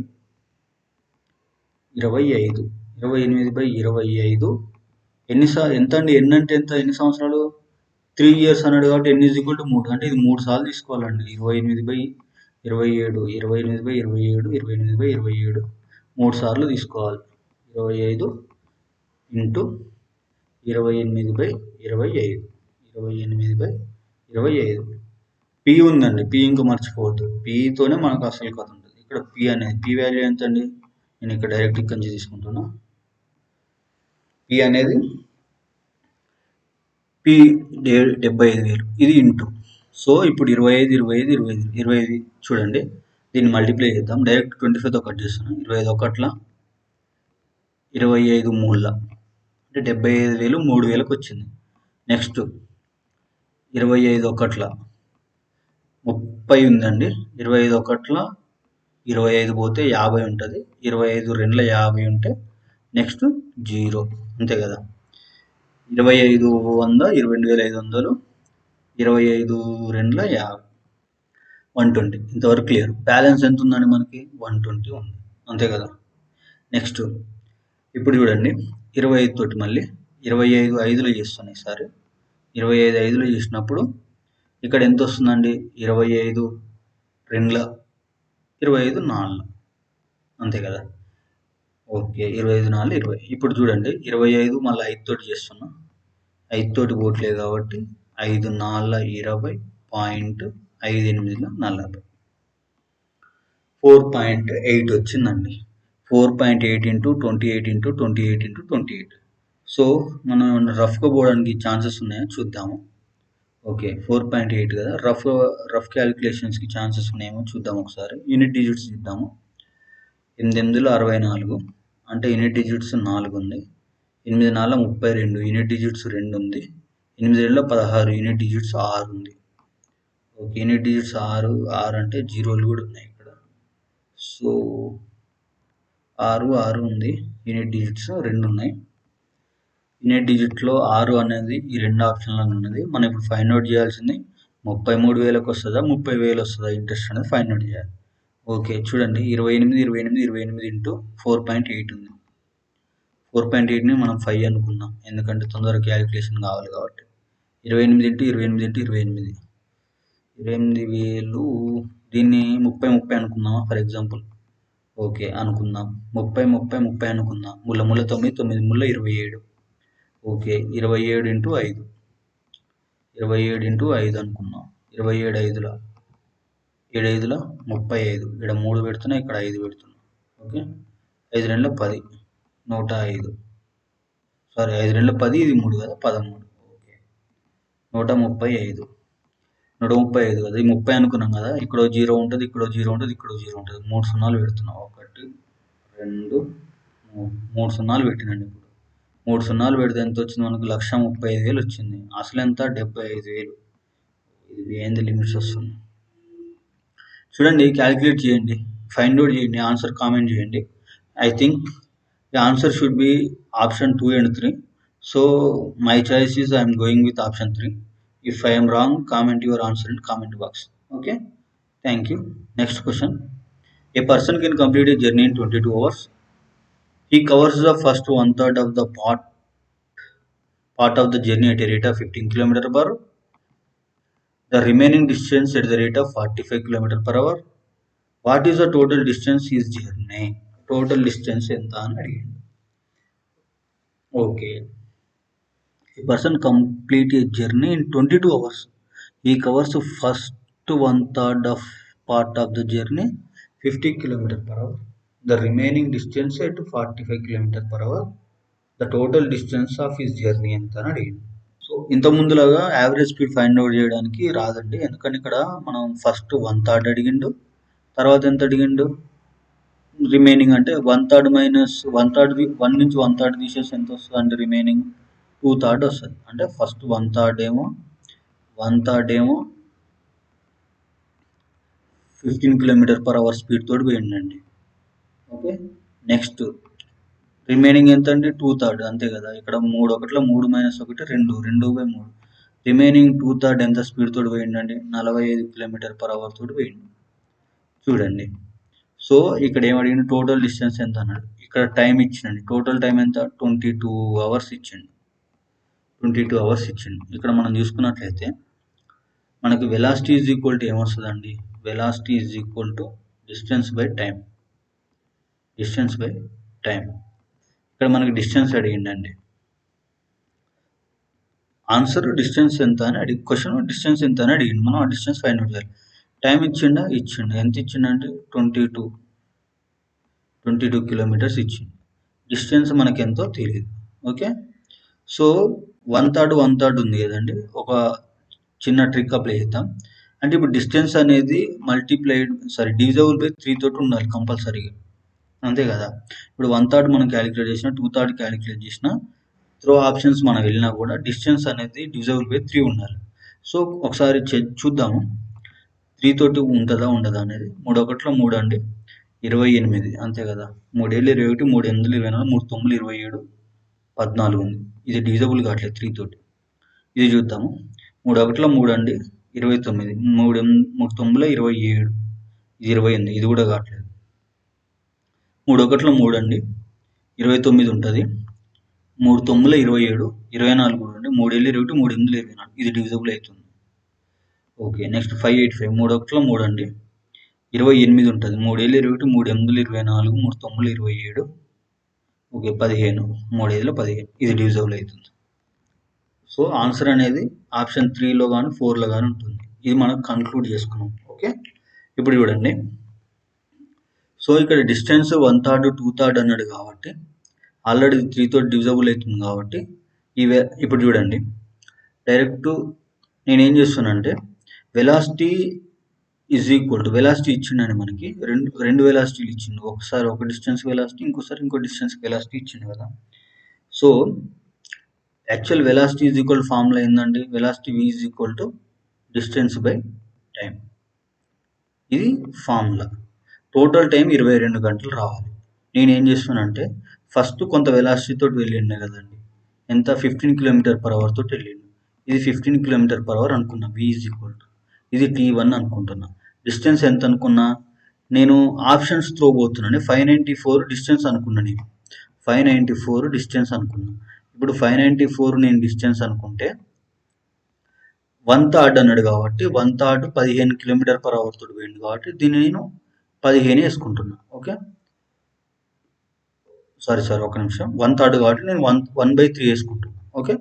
28/25 ఎంత అండి? ఎన్ని అంటే ఎంత? ఎన్ని సంవత్సరాలు? 3 years అన్నాడు కాబట్టి n = 3. అంటే ఇది 3 సార్లు తీసుకోవాలండి. 28/27, 28/27, 28/27, 3 సార్లు తీసుకోవాలి. 25 ఇంటూ 28/25, 28/25. పి ఉందండి, పి ఇంకా మర్చిపోవద్దు. పితోనే మనకు అసలు కథ ఉంటుంది. ఇక్కడ పి అనేది, పి వాల్యూ ఎంత అండి? నేను ఇక్కడ డైరెక్ట్ ఇక్కడి నుంచి తీసుకుంటున్నా. పి అనేది పి 75,000, ఇది ఇంటూ. సో ఇప్పుడు 25, 25, 25, 25 చూడండి, దీన్ని మల్టిప్లై చేద్దాం. డైరెక్ట్ 25తో కట్ చేస్తున్నాం. 25 ఒకట్ల 25 3ల అంటే 75,000 3,000కి వచ్చింది. నెక్స్ట్ 25 ఒకట్ల 30 ఉందండి. 25 ఒకట్ల 25 పోతే 50 ఉంటుంది. 25 రెండ్ల 50 ఉంటే నెక్స్ట్ 0 అంతే కదా. 25,100, 22,500, 25 రెండ్ల 50, 120. ఇంతవరకు క్లియర్. బ్యాలెన్స్ ఎంత ఉందండి మనకి? 120 ఉంది అంతే కదా. నెక్స్ట్ ఇప్పుడు చూడండి, 25 తోటి మళ్ళీ 25 5లో చేస్తున్నాయి ఈసారి. 25 5లో చేసినప్పుడు ఇక్కడ ఎంత వస్తుందండి? 25 రెండ్ల 25 4ల అంతే కదా. ఓకే, 25 4 20. ఇప్పుడు చూడండి, 25 మళ్ళీ 5 తోటి చేస్తున్నా. 5 తోటి పోవట్లేదు కాబట్టి 5 4 20, 0.58 40, 4.8 వచ్చిందండి. 4.8 into 28 into 28 into 28. సో మనం రఫ్గా పోవడానికి ఛాన్సెస్ ఉన్నాయో చూద్దాము. ఓకే, 4.8 కదా. రఫ్ క్యాలిక్యులేషన్స్కి ఛాన్సెస్ ఉన్నాయేమో చూద్దాం ఒకసారి. యూనిట్ డిజిట్స్ చూద్దాము. 8 64 అంటే యూనిట్ డిజిట్స్ 4 ఉంది. 8 4 32, యూనిట్ డిజిట్స్ 2 ఉంది. 8 2 16, యూనిట్ డిజిట్స్ 6 ఉంది. ఓకే, యూనిట్ డిజిట్స్ 6 అంటే 0లు కూడా ఉన్నాయి ఇక్కడ. సో 6 ఉంది. యూనిట్ డిజిట్స్ 2 ఉన్నాయి. యూనిట్ డిజిట్లో 6 అనేది ఈ 2 ఆప్షన్లలో ఉన్నది. మనం ఇప్పుడు ఫైండ్ అవుట్ చేయాల్సింది 33,000కి వస్తుందా 30,000 వస్తుందా ఇంట్రెస్ట్ అనేది ఫైండ్ అవుట్ చేయాలి. ఓకే చూడండి, 28 28 28 ఇంటూ 4.8 ఉంది. 4.8ని మనం 5 అనుకున్నాం, ఎందుకంటే తొందరగా క్యాలిక్యులేషన్ కావాలి కాబట్టి. 28 ఇంటూ 28 ఇంటూ 28, 28,000. దీన్ని 30 30 అనుకుందామా ఫర్ ఎగ్జాంపుల్. ఓకే అనుకుందాం, 30 30 30 అనుకుందాం. 9 9 9 27. ఓకే, 27 ఇంటూ 5, 27 ఇంటూ 5 అనుకున్నాం. 27 5ల 7 5ల 35. ఇక్కడ 3 పెడుతున్నా, ఇక్కడ 5 పెడుతున్నా. ఓకే, 5 2 10, 105. సారీ, 5 2 10, ఇది 3 కదా, 13. ఓకే, 135. 135 కదా, ఇది 30 అనుకున్నాం కదా. ఇక్కడ 0 ఉంటుంది, ఇక్కడ 0 ఉంటుంది, ఇక్కడ 0 ఉంటుంది. 3 సున్నాలు పెడుతున్నాం. 1 2 3 సున్నాలు పెట్టినండి. ఇప్పుడు 3 సున్నాలు పెడితే ఎంత వచ్చింది మనకు? 1,35,000 వచ్చింది. అసలు ఎంత? 75,000. ఇది ఏంది లిమిట్స్ వస్తుంది చూడండి. క్యాలిక్యులేట్ చేయండి, ఫైండ్ అవుట్ చేయండి, ఆన్సర్ కామెంట్ చేయండి. I think the answer should be option 2 and 3. So my choice is I'm going with option 3. If I am wrong, comment your answer in comment box. Okay, thank you. Next question. A person can complete a journey in 22 hours. He covers the first 1/3 of the part of the journey at a rate of 15 km/h. The remaining distance at the rate of 45 km/h. What is the total distance his journey? Total distance ఎంత అని అడిగింది. Okay, a person complete a journey in 22 hours. He covers the first 1/3 of part of the journey 50 km/h. The remaining distance at 45 km/h. The total distance of his journey ఎంత అని అడిగింది. So ఇంత ముందులాగా average speed find out చేయడానికి రాదండి, ఎందుకంటే ఇక్కడ మనం ఫస్ట్ 1/3 అడిగిండు, తర్వాత ఎంత అడిగిండు? రిమైనింగ్. అంటే 1/3 మైనస్ 1/3, 1 నుంచి 1/3 తీసేసి ఎంత వస్తుంది అంటే రిమైనింగ్ 2/3 వస్తుంది. అంటే ఫస్ట్ 1/3 ఏమో 15 km/h స్పీడ్ తోటి పోయిండండి. ఓకే, నెక్స్ట్ రిమైనింగ్ ఎంత అండి? 2/3. అంతే కదా. ఇక్కడ 3 1 3 మైనస్ 1 2, 2/3. రిమైనింగ్ 2/3 ఎంత స్పీడ్ తోటి పోయిండండి? 45 km/h తోటి పోయిండు. చూడండి. సో ఇక్కడ ఏమడిగింది? టోటల్ డిస్టెన్స్ ఎంత అన్నాడు. ఇక్కడ టైం ఇచ్చిండండి. టోటల్ టైం ఎంత? 22 hours ఇచ్చిండు. 22 hours ఇచ్చిండు. ఇక్కడ మనం చూసుకున్నట్లయితే మనకి వెలాసిటీ ఈజ్ ఈక్వల్ టు ఏమొస్తుందండి? Velocity is equal to distance by time. Distance by time. ఇక్కడ మనకి డిస్టెన్స్ అడిగిండండి. ఆన్సర్ డిస్టెన్స్ ఎంత అని అడిగి, క్వశ్చన్ డిస్టెన్స్ ఎంత అని అడిగింది. మనం ఆ డిస్టెన్స్ ఫైండ్ అవుట్ చేయాలి. టైం ఇచ్చిండా? ఇచ్చిండు. ఎంత ఇచ్చిండంటే 22 కిలోమీటర్స్ ఇచ్చింది. డిస్టెన్స్ మనకి ఎంతో తెలియదు. ఓకే, సో 1/3 ఉంది కదండి. ఒక చిన్న ట్రిక్ అప్లై చేద్దాం. అంటే ఇప్పుడు డిస్టెన్స్ అనేది డివిజబుల్ బై 3 తోటి ఉండాలి కంపల్సరీగా. అంతే కదా. ఇప్పుడు 1/3 మనం క్యాలిక్యులేట్ చేసినా, 2/3 క్యాలిక్యులేట్ చేసినా, త్రో ఆప్షన్స్ మనం వెళ్ళినా కూడా డిస్టెన్స్ అనేది డివిజబుల్ బై 3 ఉండాలి. సో ఒకసారి చూద్దాము 3 తోటి ఉంటుందా ఉండదా అనేది. 3 1 3 అండి, 28. అంతే కదా. 3 7 21, 3 8 24, 3 9 27, 14 ఉంది. ఇది డివిజబుల్ కావట్లేదు 3 తోటి. ఇది చూద్దాము. 3 1 3 అండి, 29. 3 9 27, ఇది 20 ఉంది. ఇది కూడా కావట్లేదు. 3 1 3 అండి, 29 ఉంటుంది. 3 9 27, 24 కూడా ఉంది. 3 7 21, 3 8 24, ఇది డివిజబుల్ అవుతుంది. Okay, next 585. 3 1 3 అండి, 28 ఉంటుంది. 3 7 21, 3 8 24, 3 9 27, ఓకే 15, 3 5 15, ఇది డివిజబుల్ అవుతుంది. సో ఆన్సర్ అనేది ఆప్షన్ 3లో కానీ 4లో కానీ ఉంటుంది. ఇది మనం కన్క్లూడ్ చేసుకున్నాం. ఓకే, ఇప్పుడు చూడండి. సో ఇక్కడ డిస్టెన్స్ 1/3 2/3 అన్నాడు కాబట్టి ఆల్రెడీ 3 తోటి డివిజబుల్ అవుతుంది కాబట్టి ఇప్పుడు చూడండి. డైరెక్ట్ నేనేం చేస్తున్నానంటే velocity is equal to, velocity ఇచ్చిండని మనకి రెండు వెలాసిటీలు ఇచ్చిండు. ఒకసారి ఒక డిస్టెన్స్ వెలాసిటీ, ఇంకోసారి ఇంకో డిస్టెన్స్ వెలాసిటీ ఇచ్చిండు కదా. So actual velocity is equal formula ఏంటంటే velocity v is equal to distance by time. ఇది ఫార్ములా. టోటల్ టైం 22 గంటలు రావాలి. నేనేం చేస్తున్నానంటే ఫస్ట్ కొంత వెలాసిటీ తోటి వెళ్ళిండే కదండి. ఎంత? 15 km/h తోటి వెళ్ళిండు. ఇది 15 km/h అనుకున్నా. v ఈజ్ ఈక్వల్ టు, ఇది t1 అనుకుంటున్నా. డిస్టెన్స్ ఎంత అనుకున్నా? నేను ఆప్షన్స్ త్రో పోతున్నాను. 594 డిస్టెన్స్ అనుకున్నా. నేను 594 డిస్టెన్స్ అనుకున్నా. ఇప్పుడు 594 నేను డిస్టెన్స్ అనుకుంటే 1/3 అన్నాడు కాబట్టి 1/3 15 km/h తోటి పోయింది కాబట్టి దీన్ని నేను 15 వేసుకుంటున్నా. ఓకే, సారీ ఒక నిమిషం. 1/3 కాబట్టి నేను 1/3 వేసుకుంటున్నా. ఓకే,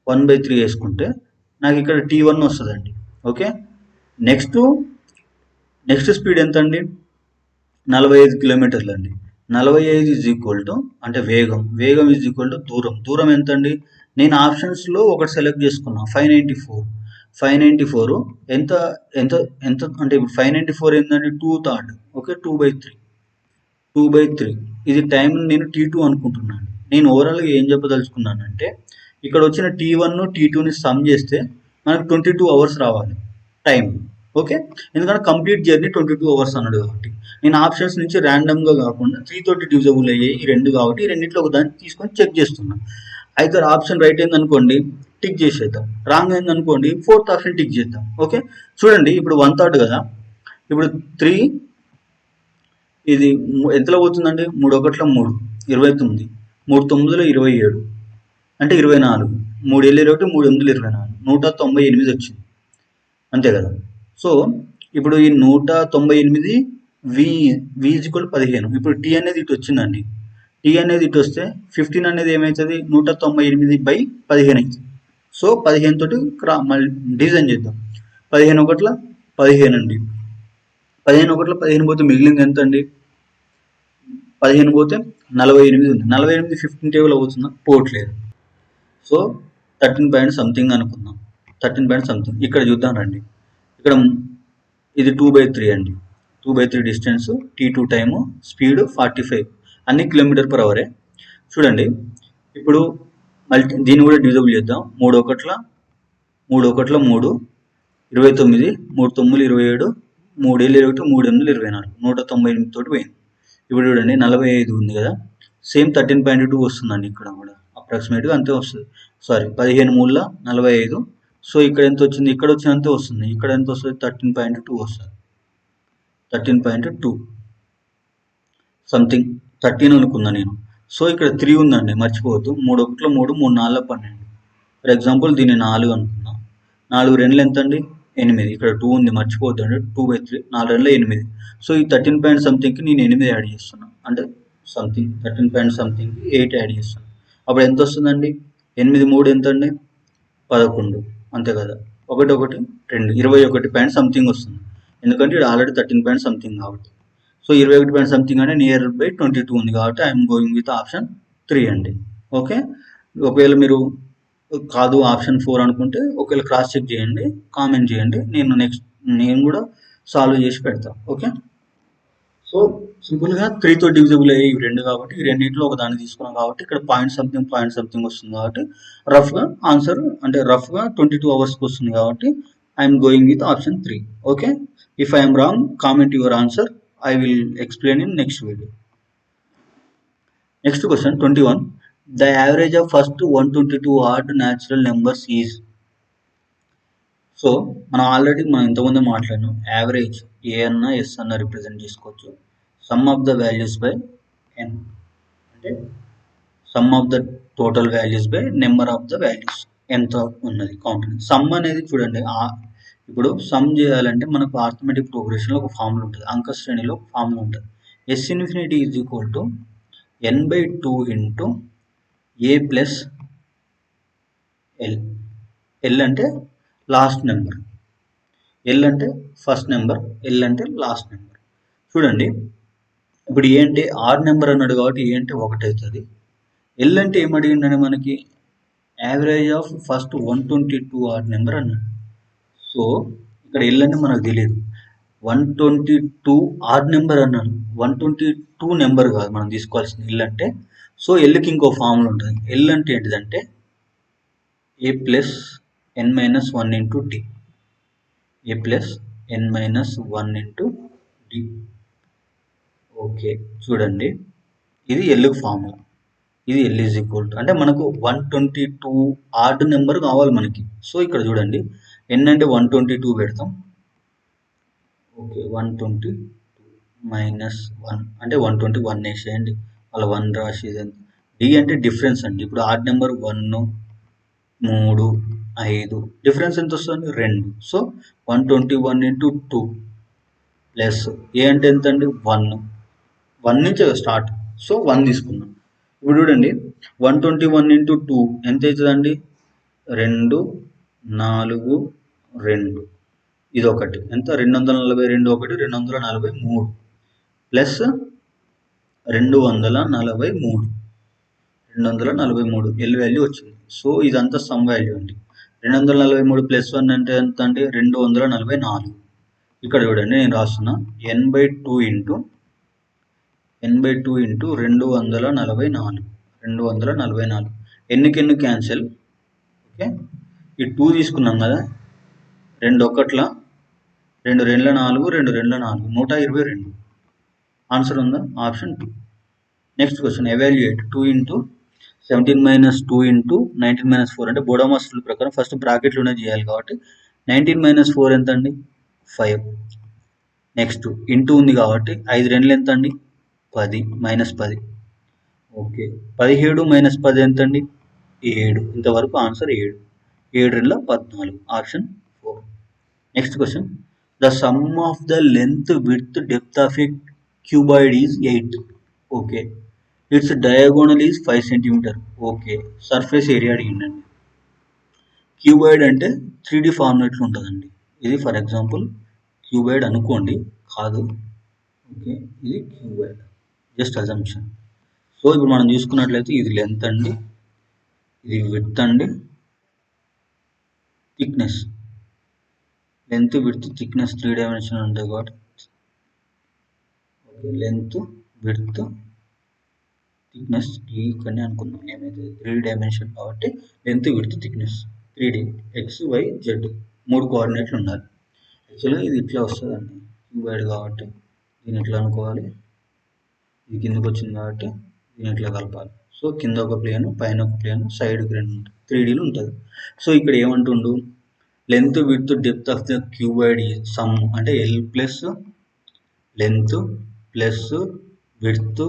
1/3 వేసుకుంటే నాకు ఇక్కడ T1 వస్తుందండి. ఓకే, నెక్స్ట్ స్పీడ్ ఎంత అండి? 45 కిలోమీటర్లు అండి. 45 ఈజ్ ఈక్వల్ టు అంటే వేగం ఈజ్ ఈక్వల్ టు దూరం ఎంత అండి? నేను ఆప్షన్స్లో ఒకటి సెలెక్ట్ చేసుకున్నా 594 ఎంత ఎంత ఎంత అంటే ఇప్పుడు 594 ఏంటంటే 2/3. ఓకే, 2/3 ఇది టైం నేను T2 అనుకుంటున్నాను. నేను ఓవరాల్గా ఏం చెప్పదలుచుకున్నానంటే ఇక్కడ వచ్చిన T1 T2ని సమ్ చేస్తే మనకు 22 అవర్స్ రావాలి టైం. ఓకే, ఎందుకంటే కంప్లీట్ జర్నీ 22 అవర్స్ అన్నాడు కాబట్టి నేను ఆప్షన్స్ నుంచి ర్యాండమ్గా కాకుండా 3 తోటి డివిజబుల్ అయ్యాయి ఈ రెండు కాబట్టి ఈ రెండింటిలో ఒక దాన్ని తీసుకొని చెక్ చేస్తున్నా. అయితే ఆప్షన్ రైట్ అయిందనుకోండి టిక్ చేసేద్దాం, రాంగ్ అయిందనుకోండి 4th ఆప్షన్ టిక్ చేద్దాం. ఓకే, చూడండి ఇప్పుడు 1/3 కదా, ఇప్పుడు 3 ఇది ఎంతలో పోతుందండి? 3 1 3 29, 3 9 27 అంటే 24, 3 7 1 3 8 24 198 వచ్చింది అంతే కదా. సో ఇప్పుడు ఈ 198 వి ఈజ్ ఈక్వల్ 15. ఇప్పుడు టీ అనేది ఇటు వచ్చిందండి, టీ అనేది ఇటు వస్తే 15 అనేది ఏమవుతుంది? 198/15 అవుతుంది. సో 15 తోటి మళ్ళీ డిజైన్ చేద్దాం. 15 1 15 అండి. 15 1 15 పోతే మిగిలింది ఎంత అండి? 15 పోతే 48 ఉంది. 48 15 టేబుల్ అవుతుందా? పోవట్లేదు. సో 13 పాయింట్ సంథింగ్ అనుకుందాం. 13 పాయింట్ సంథింగ్ ఇక్కడ చూద్దాం రండి. ఇక్కడ ఇది 2/3 అండి. 2/3 డిస్టెన్స్, T2 టైము, స్పీడ్ 45 అన్ని km/h. చూడండి ఇప్పుడు దీన్ని కూడా డివిజబుల్ చేద్దాం. 3 1 3 1 3 29, 3 9 27, 3 7 1 3 8 24 198 తోటి పోయింది. ఇప్పుడు చూడండి 45 ఉంది కదా, సేమ్ 13.2 వస్తుందండి ఇక్కడ కూడా అప్రాక్సిమేట్గా అంతే వస్తుంది. సారీ 15 3 45. సో ఇక్కడ ఎంత వచ్చింది? ఇక్కడ వచ్చినంతే వస్తుంది. ఇక్కడ ఎంత వస్తుంది? 13.2 వస్తుంది. 13.2 సంథింగ్ 13 అనుకున్నా నేను. సో ఇక్కడ 3 ఉందండి, మర్చిపోవద్దు. 3 1 3 3 4 12. ఫర్ ఎగ్జాంపుల్ దీన్ని 4 అనుకున్నా. 4 2 ఎంత అండి? 8. ఇక్కడ 2 ఉంది, మర్చిపోవద్దు అండి. 2/3 4 2 8. సో ఈ 13 పాయింట్ సంథింగ్కి నేను 8 యాడ్ చేస్తున్నా, అంటే సంథింగ్ 13 పాయింట్ సంథింగ్కి 8 యాడ్ చేస్తాను. అప్పుడు ఎంత వస్తుందండి? 8 3 ఎంత అండి? 11 అంతే కదా. 1 1 2 21 పాయింట్ సంథింగ్ వస్తుంది, ఎందుకంటే ఇది ఆల్రెడీ 13 పాయింట్ సంథింగ్ కాబట్టి. సో 21 పాయింట్ సంథింగ్ అంటే నియర్ బై 22 ఉంది కాబట్టి ఐఎమ్ గోయింగ్ విత్ ఆప్షన్ 3 అండి. ఓకే, ఒకవేళ మీరు కాదు ఆప్షన్ 4 అనుకుంటే ఒకవేళ క్రాస్ చెక్ చేయండి, కామెంట్ చేయండి, నేను కూడా సాల్వ్ చేసి పెడతా. ఓకే, సో సింపుల్గా 3తో డివిజిబుల్ అయ్యి ఇవి రెండు కాబట్టి ఈ రెండింటిలో ఒక దాన్ని తీసుకున్నాం కాబట్టి ఇక్కడ పాయింట్ సంథింగ్ వస్తుంది కాబట్టి రఫ్గా ఆన్సర్ అంటే రఫ్గా 22 అవర్స్కి వస్తుంది కాబట్టి I'm going with option 3. Okay, if I'm wrong comment your answer, I will explain in next video. Next question 21. The average of first 122 odd natural numbers is. So మనం ఇంతకుముందే మాట్లాడినాం. యావరేజ్ ఏ అన్న ఎస్ అన్న రిప్రజెంట్ చేసుకోవచ్చు. Sum of the values by n అంటే sum of the total values by number of the values ఎంత ఉన్నది count. Some అనేది చూడండి, ఇప్పుడు సమ్ చేయాలంటే మనకు ఆర్థమెటిక్ ప్రోగ్రెషన్లో ఒక ఫార్ములా ఉంటుంది, అంక శ్రేణిలో ఒక ఫార్ములా ఉంటుంది. S infinity is equal to n/2 into a plus l. L అంటే లాస్ట్ నెంబర్, ఎల్ అంటే ఫస్ట్ నెంబర్, ఎల్ అంటే లాస్ట్ నెంబర్. చూడండి ఇప్పుడు ఏ అంటే ఆడ్ నెంబర్ అన్నాడు కాబట్టి ఏ అంటే 1 అవుతుంది. ఎల్ అంటే ఏమడిగిండని మనకి average of first 122 odd number అన్నాడు. సో ఇక్కడ ఎల్ అంటే మనకు తెలియదు. 122 ఆడ్ నెంబర్ అన్నాడు, 122 నెంబర్ కాదు మనం తీసుకోవాల్సింది ఎల్ అంటే. సో ఎల్కి ఇంకో ఫార్ములా ఉంటుంది. ఎల్ అంటే ఏంటిదంటే a plus n-1 into d. A plus n-1 into d. Okay చూడండి ఇది ఎల్కి ఫార్ములా, ఇది ఎల్ ఈజ్ ఈక్వల్ టు అంటే మనకు 122 ఆడ్ నెంబర్ కావాలి మనకి. సో ఇక్కడ చూడండి ఎన్ అంటే 122 పెడతాం. ఓకే 122 -1 అంటే 121 వేసేయండి, అలా 1 రాసేదండి. డి అంటే డిఫరెన్స్ అండి. ఇప్పుడు ఆడ్ నెంబర్ 1 3 5 డిఫరెన్స్ ఎంత వస్తుంది? 2. సో 121 ఇంటూ 2 ప్లస్ ఏ అంటే ఎంత అండి? 1 నుంచి స్టార్ట్. సో 1 తీసుకున్నాం. ఇప్పుడు చూడండి 121 ఇంటూ 2 ఎంత అవుతుందండి? 2 4 2 ఇది ఒకటి ఎంత 242 ఒకటి 243 ప్లస్ 243 ఎల్ వాల్యూ వచ్చింది. సో ఇదంతా సమ్ వాల్యూ అండి. 243 ప్లస్ 1 అంటే ఎంత అంటే 244. ఇక్కడ చూడండి నేను రాస్తున్నా n/2 ఇంటూ 244 ఎన్నికి క్యాన్సిల్. ఓకే, ఈ 2 తీసుకున్నాం కదా, 2 ఒకట్ల 2 2 4 2 2 4 122. ఆన్సర్ ఉందా? Option 2. Next question, evaluate 2 into 17 - 2 into 19 - 4 అంటే బోడోమాస్ రూల్ ప్రకారం ఫస్ట్ బ్రాకెట్లోనే చేయాలి కాబట్టి 19 - 4 ఎంత అండి? 5. నెక్స్ట్ ఇంటూ ఉంది కాబట్టి 5 2 ఎంత అండి? 10 -10. ఓకే, 17 - 10 ఎంత అండి? 7. ఇంతవరకు answer 7. 7 2 14. Option 4. Next question, the sum of the length width depth of a cuboid is 8. Okay, its diagonal is 5 centimetre. Okay, surface area అడిగిందండి. క్యూబాయిడ్ అంటే 3D ఫార్మేట్లో ఉంటుందండి. ఇది ఫర్ ఎగ్జాంపుల్ క్యూబాయిడ్ అనుకోండి, కాదు. ఓకే, ఇది క్యూబాయిడ్, జస్ట్ అజంప్షన్. సో ఇప్పుడు మనం చూసుకున్నట్లయితే ఇది లెంత్ అండి, ఇది విడ్త్ అండి, thickness. Length width thickness 3 dimension ఉంటాయి కాబట్టి ఓకే, లెంత్ విడ్త్ థిక్నెస్ ఇక్కడనే అనుకుందాం. ఏమైతే 3 డైమెన్షన్ కాబట్టి length width thickness 3D XYZ 3 కోఆర్డినేట్లు ఉండాలి. యాక్చువల్గా ఇది ఇట్లా వస్తుందండి, క్యూబాయిడ్ కాబట్టి దీన్ని ఇట్లా అనుకోవాలి. ఇది కిందకు వచ్చింది కాబట్టి దీన్ని ఇట్లా కలపాలి. సో కింద ఒక ప్లేన్, పైన ఒక ప్లేన్, సైడ్కి 2 ఉంటుంది, 3Dలో ఉంటుంది. సో ఇక్కడ ఏమంటుండు, length width depth of the cuboid sum అంటే L plus length plus width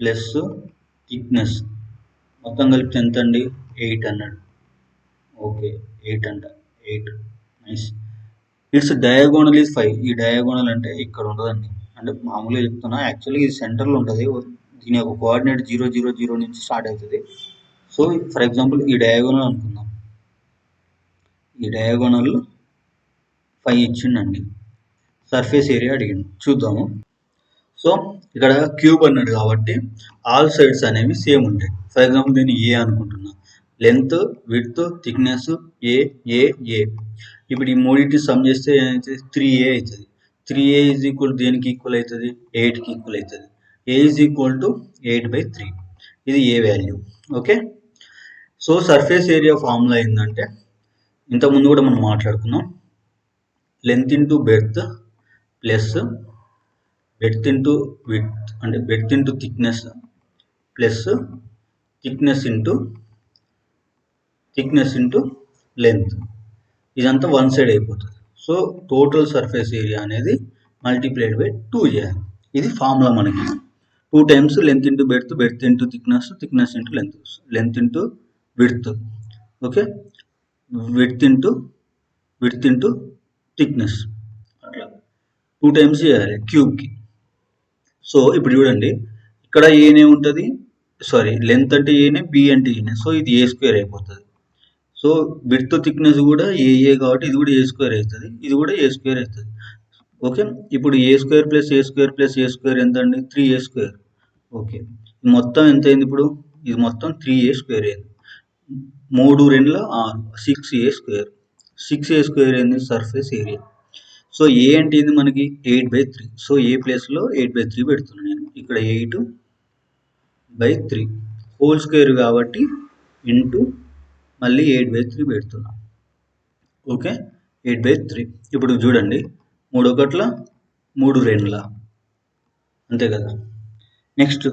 plus thickness మొత్తం కలిపితే ఎంత అండి? 8 అన్నాడు. ఓకే, 8 అంట, 8. నైస్. It's diagonal is 5. ఈ డయాగోనల్ అంటే ఇక్కడ ఉంటుందండి, అంటే మామూలుగా చెప్తున్నా, యాక్చువల్లీ ఇది సెంటర్లో ఉంటుంది. దీని యొక్క కోఆర్డినేట్ 0 0 0 నుంచి స్టార్ట్ అవుతుంది. సో ఫర్ ఎగ్జాంపుల్ ఈ డయాగోనల్ అనుకుందాం, ఈ డయాగోనల్ 5 ఇచ్చిండండి. సర్ఫేస్ ఏరియా అడిగిండు, చూద్దాము. సో ఇక్కడ క్యూబ్ అన్నాడు కాబట్టి ఆల్ సైడ్స్ అనేవి సేమ్ ఉంటాయి. ఫర్ ఎగ్జాంపుల్ నేను ఏ అనుకుంటున్నా, లెంత్ విడ్త్ థిక్నెస్ ఏ ఏ ఏ. ఇప్పుడు ఈ మూడింటి సమ్ చేస్తే ఏమవుతుంది? 3A అవుతుంది. 3A ఈజ్ ఈక్వల్ దేనికి ఈక్వల్ అవుతుంది? 8కి ఈక్వల్ అవుతుంది. A is equal to 8/3. ఇది a value. Okay, so surface area formula ఏంటంటే ఇంతకుముందు కూడా మనం మాట్లాడుకున్నాం, length into breadth plus breadth into width అంటే breadth into thickness plus thickness into length. ఇదంతా వన్ సైడ్ అయిపోతుంది. సో టోటల్ సర్ఫేస్ ఏరియా అనేది మల్టిప్లైడ్ బై 2 చేయాలి. ఇది ఫార్ములా మనకి. 2 times length into breadth, breadth into thickness, thickness into length, length into width. Okay, width into thickness, అట్లా 2 times చేయాలి క్యూబ్కి. So ఇప్పుడు చూడండి, ఇక్కడ ఏనే ఉంటుంది, సారీ లెంత్ అంటే ఏనే, బి అంటే ఏనే. సో ఇది ఏ స్క్వేర్ అయిపోతుంది. సో విడ్త్ థిక్నెస్ కూడా ఏ కాబట్టి ఇది కూడా ఏ స్క్వేర్ అవుతుంది, ఇది కూడా ఏ స్క్వేర్ అవుతుంది. ఓకే, ఇప్పుడు ఏ స్క్వేర్ ప్లస్ ఏ స్క్వేర్ ప్లస్ ఏ స్క్వేర్ ఎంత అండి? 3A square. ఓకే, మొత్తం ఎంత అయింది ఇప్పుడు? ఇది మొత్తం 3A స్క్వేర్ అయింది. 3 2 6 6A స్క్వేర్. 6A స్క్వేర్ అయింది సర్ఫేస్ ఏరియా. సో ఏ అంటే ఇది మనకి 8/3. సో ఏ ప్లేస్లో 8/3 పెడుతున్నాను నేను. ఇక్కడ 8/3 హోల్ స్క్వేర్ కాబట్టి ఇంటూ మళ్ళీ 8/3 పెడుతున్నా. ఓకే, 8/3. ఇప్పుడు చూడండి, 3 1 3 2 అంతే కదా. నెక్స్ట్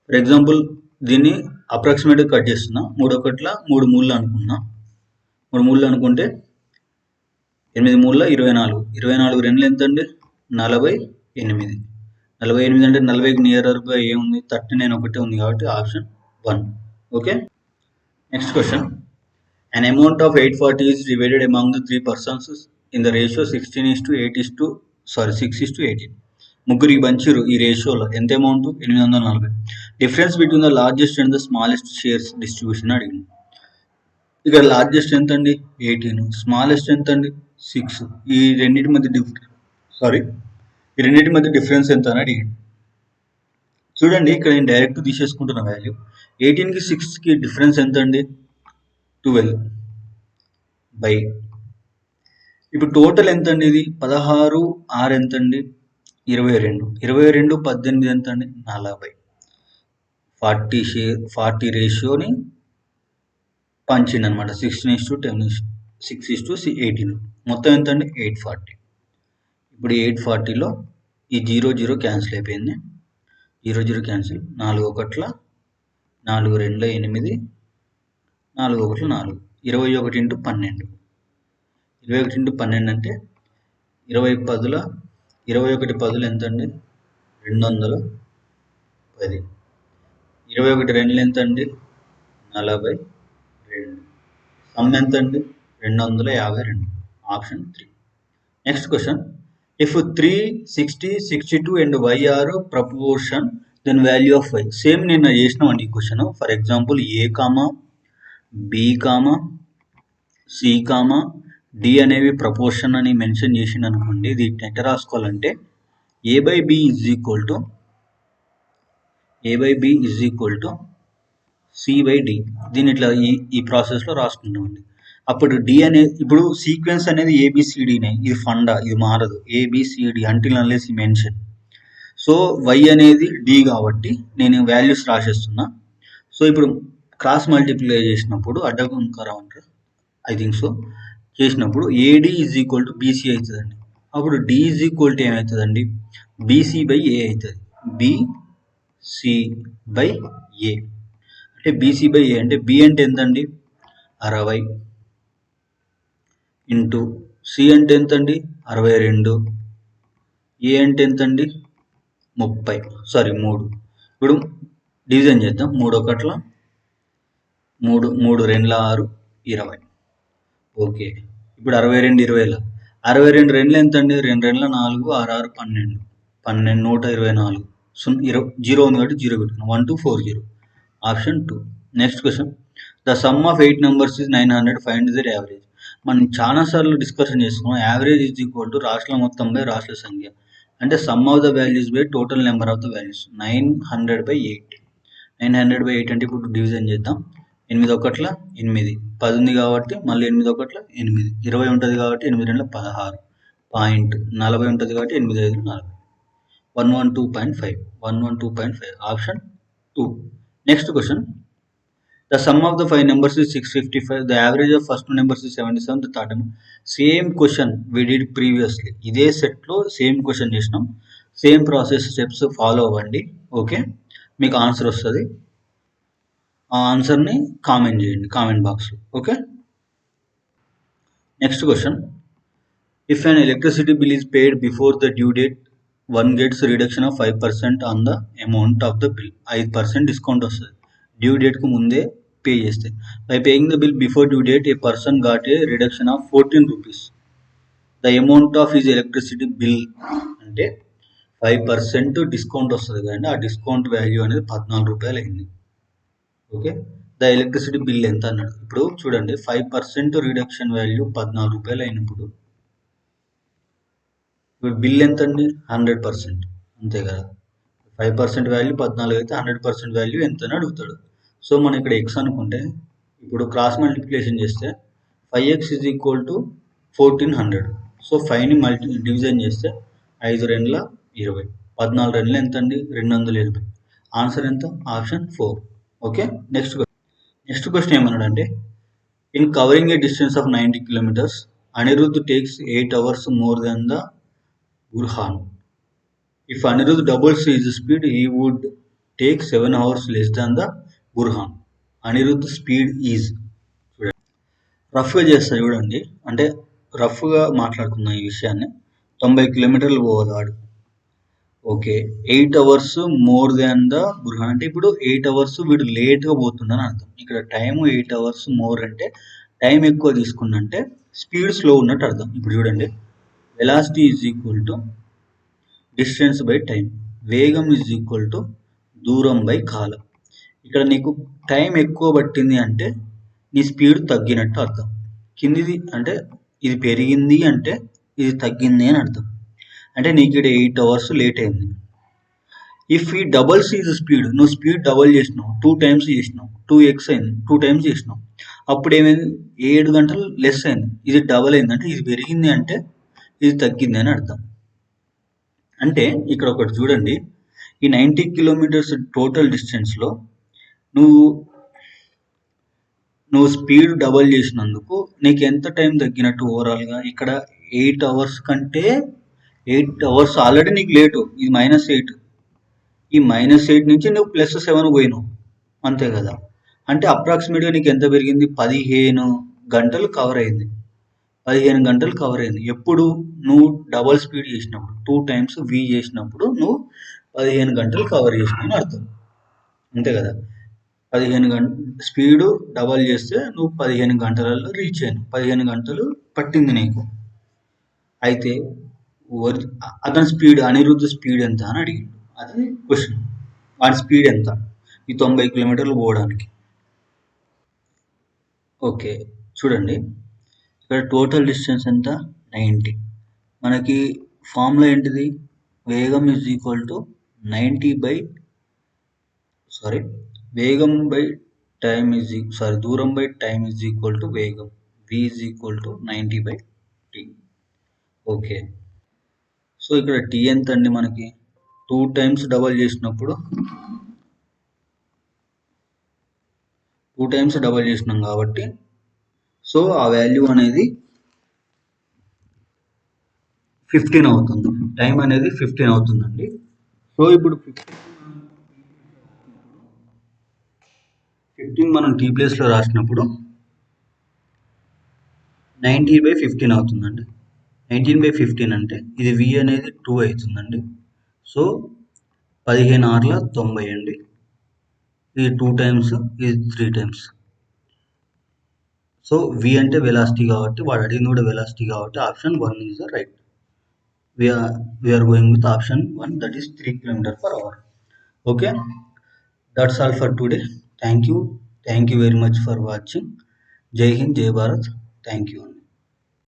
ఫర్ ఎగ్జాంపుల్ దీన్ని అప్రాక్సిమేట్గా కట్ చేస్తున్నా. 3 1 3 3 అనుకున్నా. 3 3 అనుకుంటే 8 3 24. 24 2 ఎంత అండి? 48. 48 అంటే 40కి నియరర్గా ఏముంది? 39 ఒకటే ఉంది కాబట్టి option 1. Okay, next question, an amount of 840 is divided among the 3 persons in the ratio 6:18. ముగ్గురికి పంచిరు ఈ రేషియోలో. ఎంత amount? 840. Difference between the largest and the smallest shares distribution అడిగింది. ఇక్కడ లార్జెస్ట్ ఎంత అండి 18, స్మాలెస్ట్ ఎంత అండి 6. ఈ రెండింటి మధ్య డిఫరెన్స్ ఎంత అని అడిగింది. చూడండి ఇక్కడ నేను డైరెక్ట్ తీసేసుకుంటున్న వాల్యూ 18కి 6కి డిఫరెన్స్ ఎంత అండి 12 బై ఇప్పుడు టోటల్ ఎంత అండి ఇది 16 6 ఎంత అండి 22 18 ఎంత అండి 40 40 రేషియోని పంచింది అనమాట 16:10 6:18 మొత్తం ఎంత అండి 840. ఇప్పుడు 840లో ఈ 0 క్యాన్సిల్ అయిపోయింది, 0 క్యాన్సిల్, 4 1 4 2 8 4 1 4 21 ఇంటూ 12 21 ఇంటూ 12 అంటే 21 10 ఎంత అండి 210, 21 2 ఎంత అండి 42, సమ్ ఎంత అండి 252, option 3. Next question, if 3, 60, 62 and y are proportion then value of y. Same నిన్న చేసినామండి ఈ question. For example A comma B comma C comma D అనేవి ప్రపోర్షన్ అని మెన్షన్ చేసింది అనుకోండి, ఇది ఎట్లా రాసుకోవాలంటే A by B is equal to C by D. దీని ఇట్లా ఈ ప్రాసెస్లో రాసుకుంటామండి. అప్పుడు డి ఇప్పుడు సీక్వెన్స్ అనేది ఏబిసిడినే, ఇది ఫండా, ఇది మారదు, ఏబిసిడి అంటిల్ అన్లెస్ ఈ మెన్షన్. సో వై అనేది డి కాబట్టి నేను వాల్యూస్ రాసేస్తున్నా. సో ఇప్పుడు క్రాస్ మల్టిప్లై చేసినప్పుడు అడ్డగుంకరం అంటారు ఐ థింక్ సో, చేసినప్పుడు AD is equal to BC అవుతుందండి. అప్పుడు డి ఈజ్ ఈక్వల్ టు ఏమవుతుందండి బీసీ బై ఏ అవుతుంది. బిసి బై ఏ అంటే బీసీ బై ఏ అంటే బి అంటే ఎంతండి 60 ఇంటూ సి అంటే ఎంతండి 62, ఏ అంటే ఎంతండి 3. ఇప్పుడు డివిజన్ చేద్దాం. 3 1 3 3 2 6 20. ఓకే, ఇప్పుడు 62 20 62 2 ఎంత అండి 2 2 4 6 6 12 124. 0 ఉంది కాబట్టి 0 పెట్టుకున్నాం. 1 2 4 0, option 2. Next question, the sum of 8 numbers is 900, find their average. మనం చాలా సార్లు డిస్కషన్ చేసుకున్నాం. యావరేజ్ ఈజ్ ఈక్వల్ టు రాష్ట్రాల మొత్తం బై రాష్ట్ర సంఖ్య, అంటే sum of the values by total number of the values. 900/8 అంటే ఇప్పుడు డివిజన్ చేద్దాం. 8 1 8, 10 ఉంది కాబట్టి మళ్ళీ 8 1 8, 20 ఉంటుంది కాబట్టి 8 2 16, పాయింట్ 40 ఉంటుంది కాబట్టి 8 5 40, 112.5, option 2. Next question, the sum of the 5 numbers is 655, the average of first two numbers is 77, the third number. Same question we did previously. ఇదే సెట్లో సేమ్ క్వశ్చన్ చేసినాం. సేమ్ ప్రాసెస్ స్టెప్స్ ఫాలో అవ్వండి. Okay, మీకు answer వస్తుంది. ఆ ఆన్సర్ని comment చేయండి comment బాక్స్లో. Okay, next question, if an electricity bill is paid before the due date, one gets reduction of 5% on the amount of the bill. 5% discount వస్తుంది due డేట్కు ముందే pay చేస్తే. By paying the bill before due date A person got a reduction of 14 rupees. The amount of his electricity bill అంటే 5% discount వస్తుంది కదండి, ఆ discount value అనేది 14 రూపాయలు అయింది. ఓకే, ద ఎలక్ట్రిసిటీ బిల్ ఎంత అన్నాడు. ఇప్పుడు చూడండి 5% రిడక్షన్ వాల్యూ 14 రూపాయలు అయినప్పుడు ఇప్పుడు బిల్ ఎంత అండి 100%, అంతే కదా. 5% వాల్యూ 14 అయితే 100% వాల్యూ ఎంత అని అడుగుతాడు. సో మనం ఇక్కడ ఎక్స్ అనుకుంటే ఇప్పుడు క్రాస్ మల్టిప్లికేషన్ చేస్తే 5x is equal to 1400. So 5ని డివిజన్ చేస్తే 5 2 20, 14 2 ఎంత అండి 280. ఆన్సర్ ఎంత, ఆప్షన్ 4. ఓకే, నెక్స్ట్ క్వశ్చన్ ఏమన్నాడు అంటే, in covering a distance of 90 kilometers, Anirudh takes 8 hours more than the Burhan. If Anirudh doubles his speed, he would take 7 hours less than the Burhan. Anirudh speed is, రఫ్గా చేస్తా చూడండి, అంటే రఫ్గా మాట్లాడుకున్నాం ఈ విషయాన్ని. 90 kilometers పోదాడు. Okay, 8 hours more than the బుర్హాన్ అంటే ఇప్పుడు 8 hours వీడు లేట్గా పోతుందని అర్థం. ఇక్కడ టైం 8 hours మోర్ అంటే టైం ఎక్కువ తీసుకుందంటే స్పీడ్ స్లో ఉన్నట్టు అర్థం. ఇప్పుడు చూడండి, velocity is equal to distance by time, వేగం ఈజ్ ఈక్వల్ టు దూరం బై కాలం. ఇక్కడ నీకు టైం ఎక్కువ పట్టింది అంటే నీ స్పీడ్ తగ్గినట్టు అర్థం. కిందిది అంటే ఇది పెరిగింది అంటే ఇది తగ్గింది అని అర్థం. అంటే నీకు ఇక్కడ 8 అవర్స్ లేట్ అయింది. ఇఫ్ ఈ డబల్స్ ఈజ్ స్పీడ్, నువ్వు స్పీడ్ డబల్ చేసినావు, 2 టైమ్స్ చేసినావు, 2x అయింది, 2 టైమ్స్ చేసినావు, అప్పుడు ఏమైంది, 7 గంటలు లెస్ అయింది. ఇది డబల్ అయింది అంటే ఇది పెరిగింది అంటే ఇది తగ్గింది అని అర్థం. అంటే ఇక్కడ ఒకటి చూడండి, ఈ 90 కిలోమీటర్స్ టోటల్ డిస్టెన్స్లో నువ్వు నువ్వు స్పీడ్ డబల్ చేసినందుకు నీకు ఎంత టైం తగ్గినట్టు ఓవరాల్గా ఇక్కడ 8 అవర్స్ కంటే 8 అవర్స్ ఆల్రెడీ నీకు లేటు, ఇది -8, ఈ -8 నుంచి నువ్వు +7 పోయినావు అంతే కదా. అంటే అప్రాక్సిమేట్గా నీకు ఎంత పెరిగింది, 15 గంటలు కవర్ అయింది. 15 గంటలు కవర్ అయింది. ఎప్పుడు నువ్వు డబల్ స్పీడ్ చేసినప్పుడు, 2 టైమ్స్ వి చేసినప్పుడు నువ్వు 15 గంటలు కవర్ చేసినావు అని అర్థం అంతే కదా. 15 స్పీడు డబల్ చేస్తే నువ్వు 15 గంటలలో రీచ్ అయ్యాను. 15 గంటలు పట్టింది నీకు. అయితే అతని స్పీడ్, అనిరుద్ధ స్పీడ్ ఎంత అని అడిగిండు, అది క్వశ్చన్. వాడి స్పీడ్ ఎంత ఈ 90 కిలోమీటర్లు పోవడానికి. ఓకే చూడండి, ఇక్కడ టోటల్ డిస్టెన్స్ ఎంత, 90. మనకి ఫార్ములా ఏంటిది, వేగం ఈజ్ ఈక్వల్ టు 90 బై వేగం బై టైమ్ దూరం by time is equal to వేగం, v is equal to 90 by t. Okay, so ఇక్కడ t ఎంత అండి, మనకి 2 టైమ్స్ డబల్ చేసినప్పుడు 2 టైమ్స్ డబల్ చేసినాం కాబట్టి సో ఆ వాల్యూ అనేది 15 అవుతుంది. టైం అనేది 15 అవుతుందండి. సో ఇప్పుడు 15 మనం టీ ప్లేస్లో రాసినప్పుడు 19/15 అవుతుందండి. 19/15 అంటే ఇది v అనేది 2 అవుతుందండి. సో 15 ఆర్ల 90 అండి. ఇది 2 టైమ్స్, ఇది 3 టైమ్స్. సో v అంటే వెలాసిటీ కాబట్టి, వాడు అడిగింది కూడా వెలాసిటీ కాబట్టి option 1 is the right. we are going with option 1, that is 3 km/h. Okay, that's all for today. Thank you very much for watching. Jai Hind, Jai Bharat. Thank you.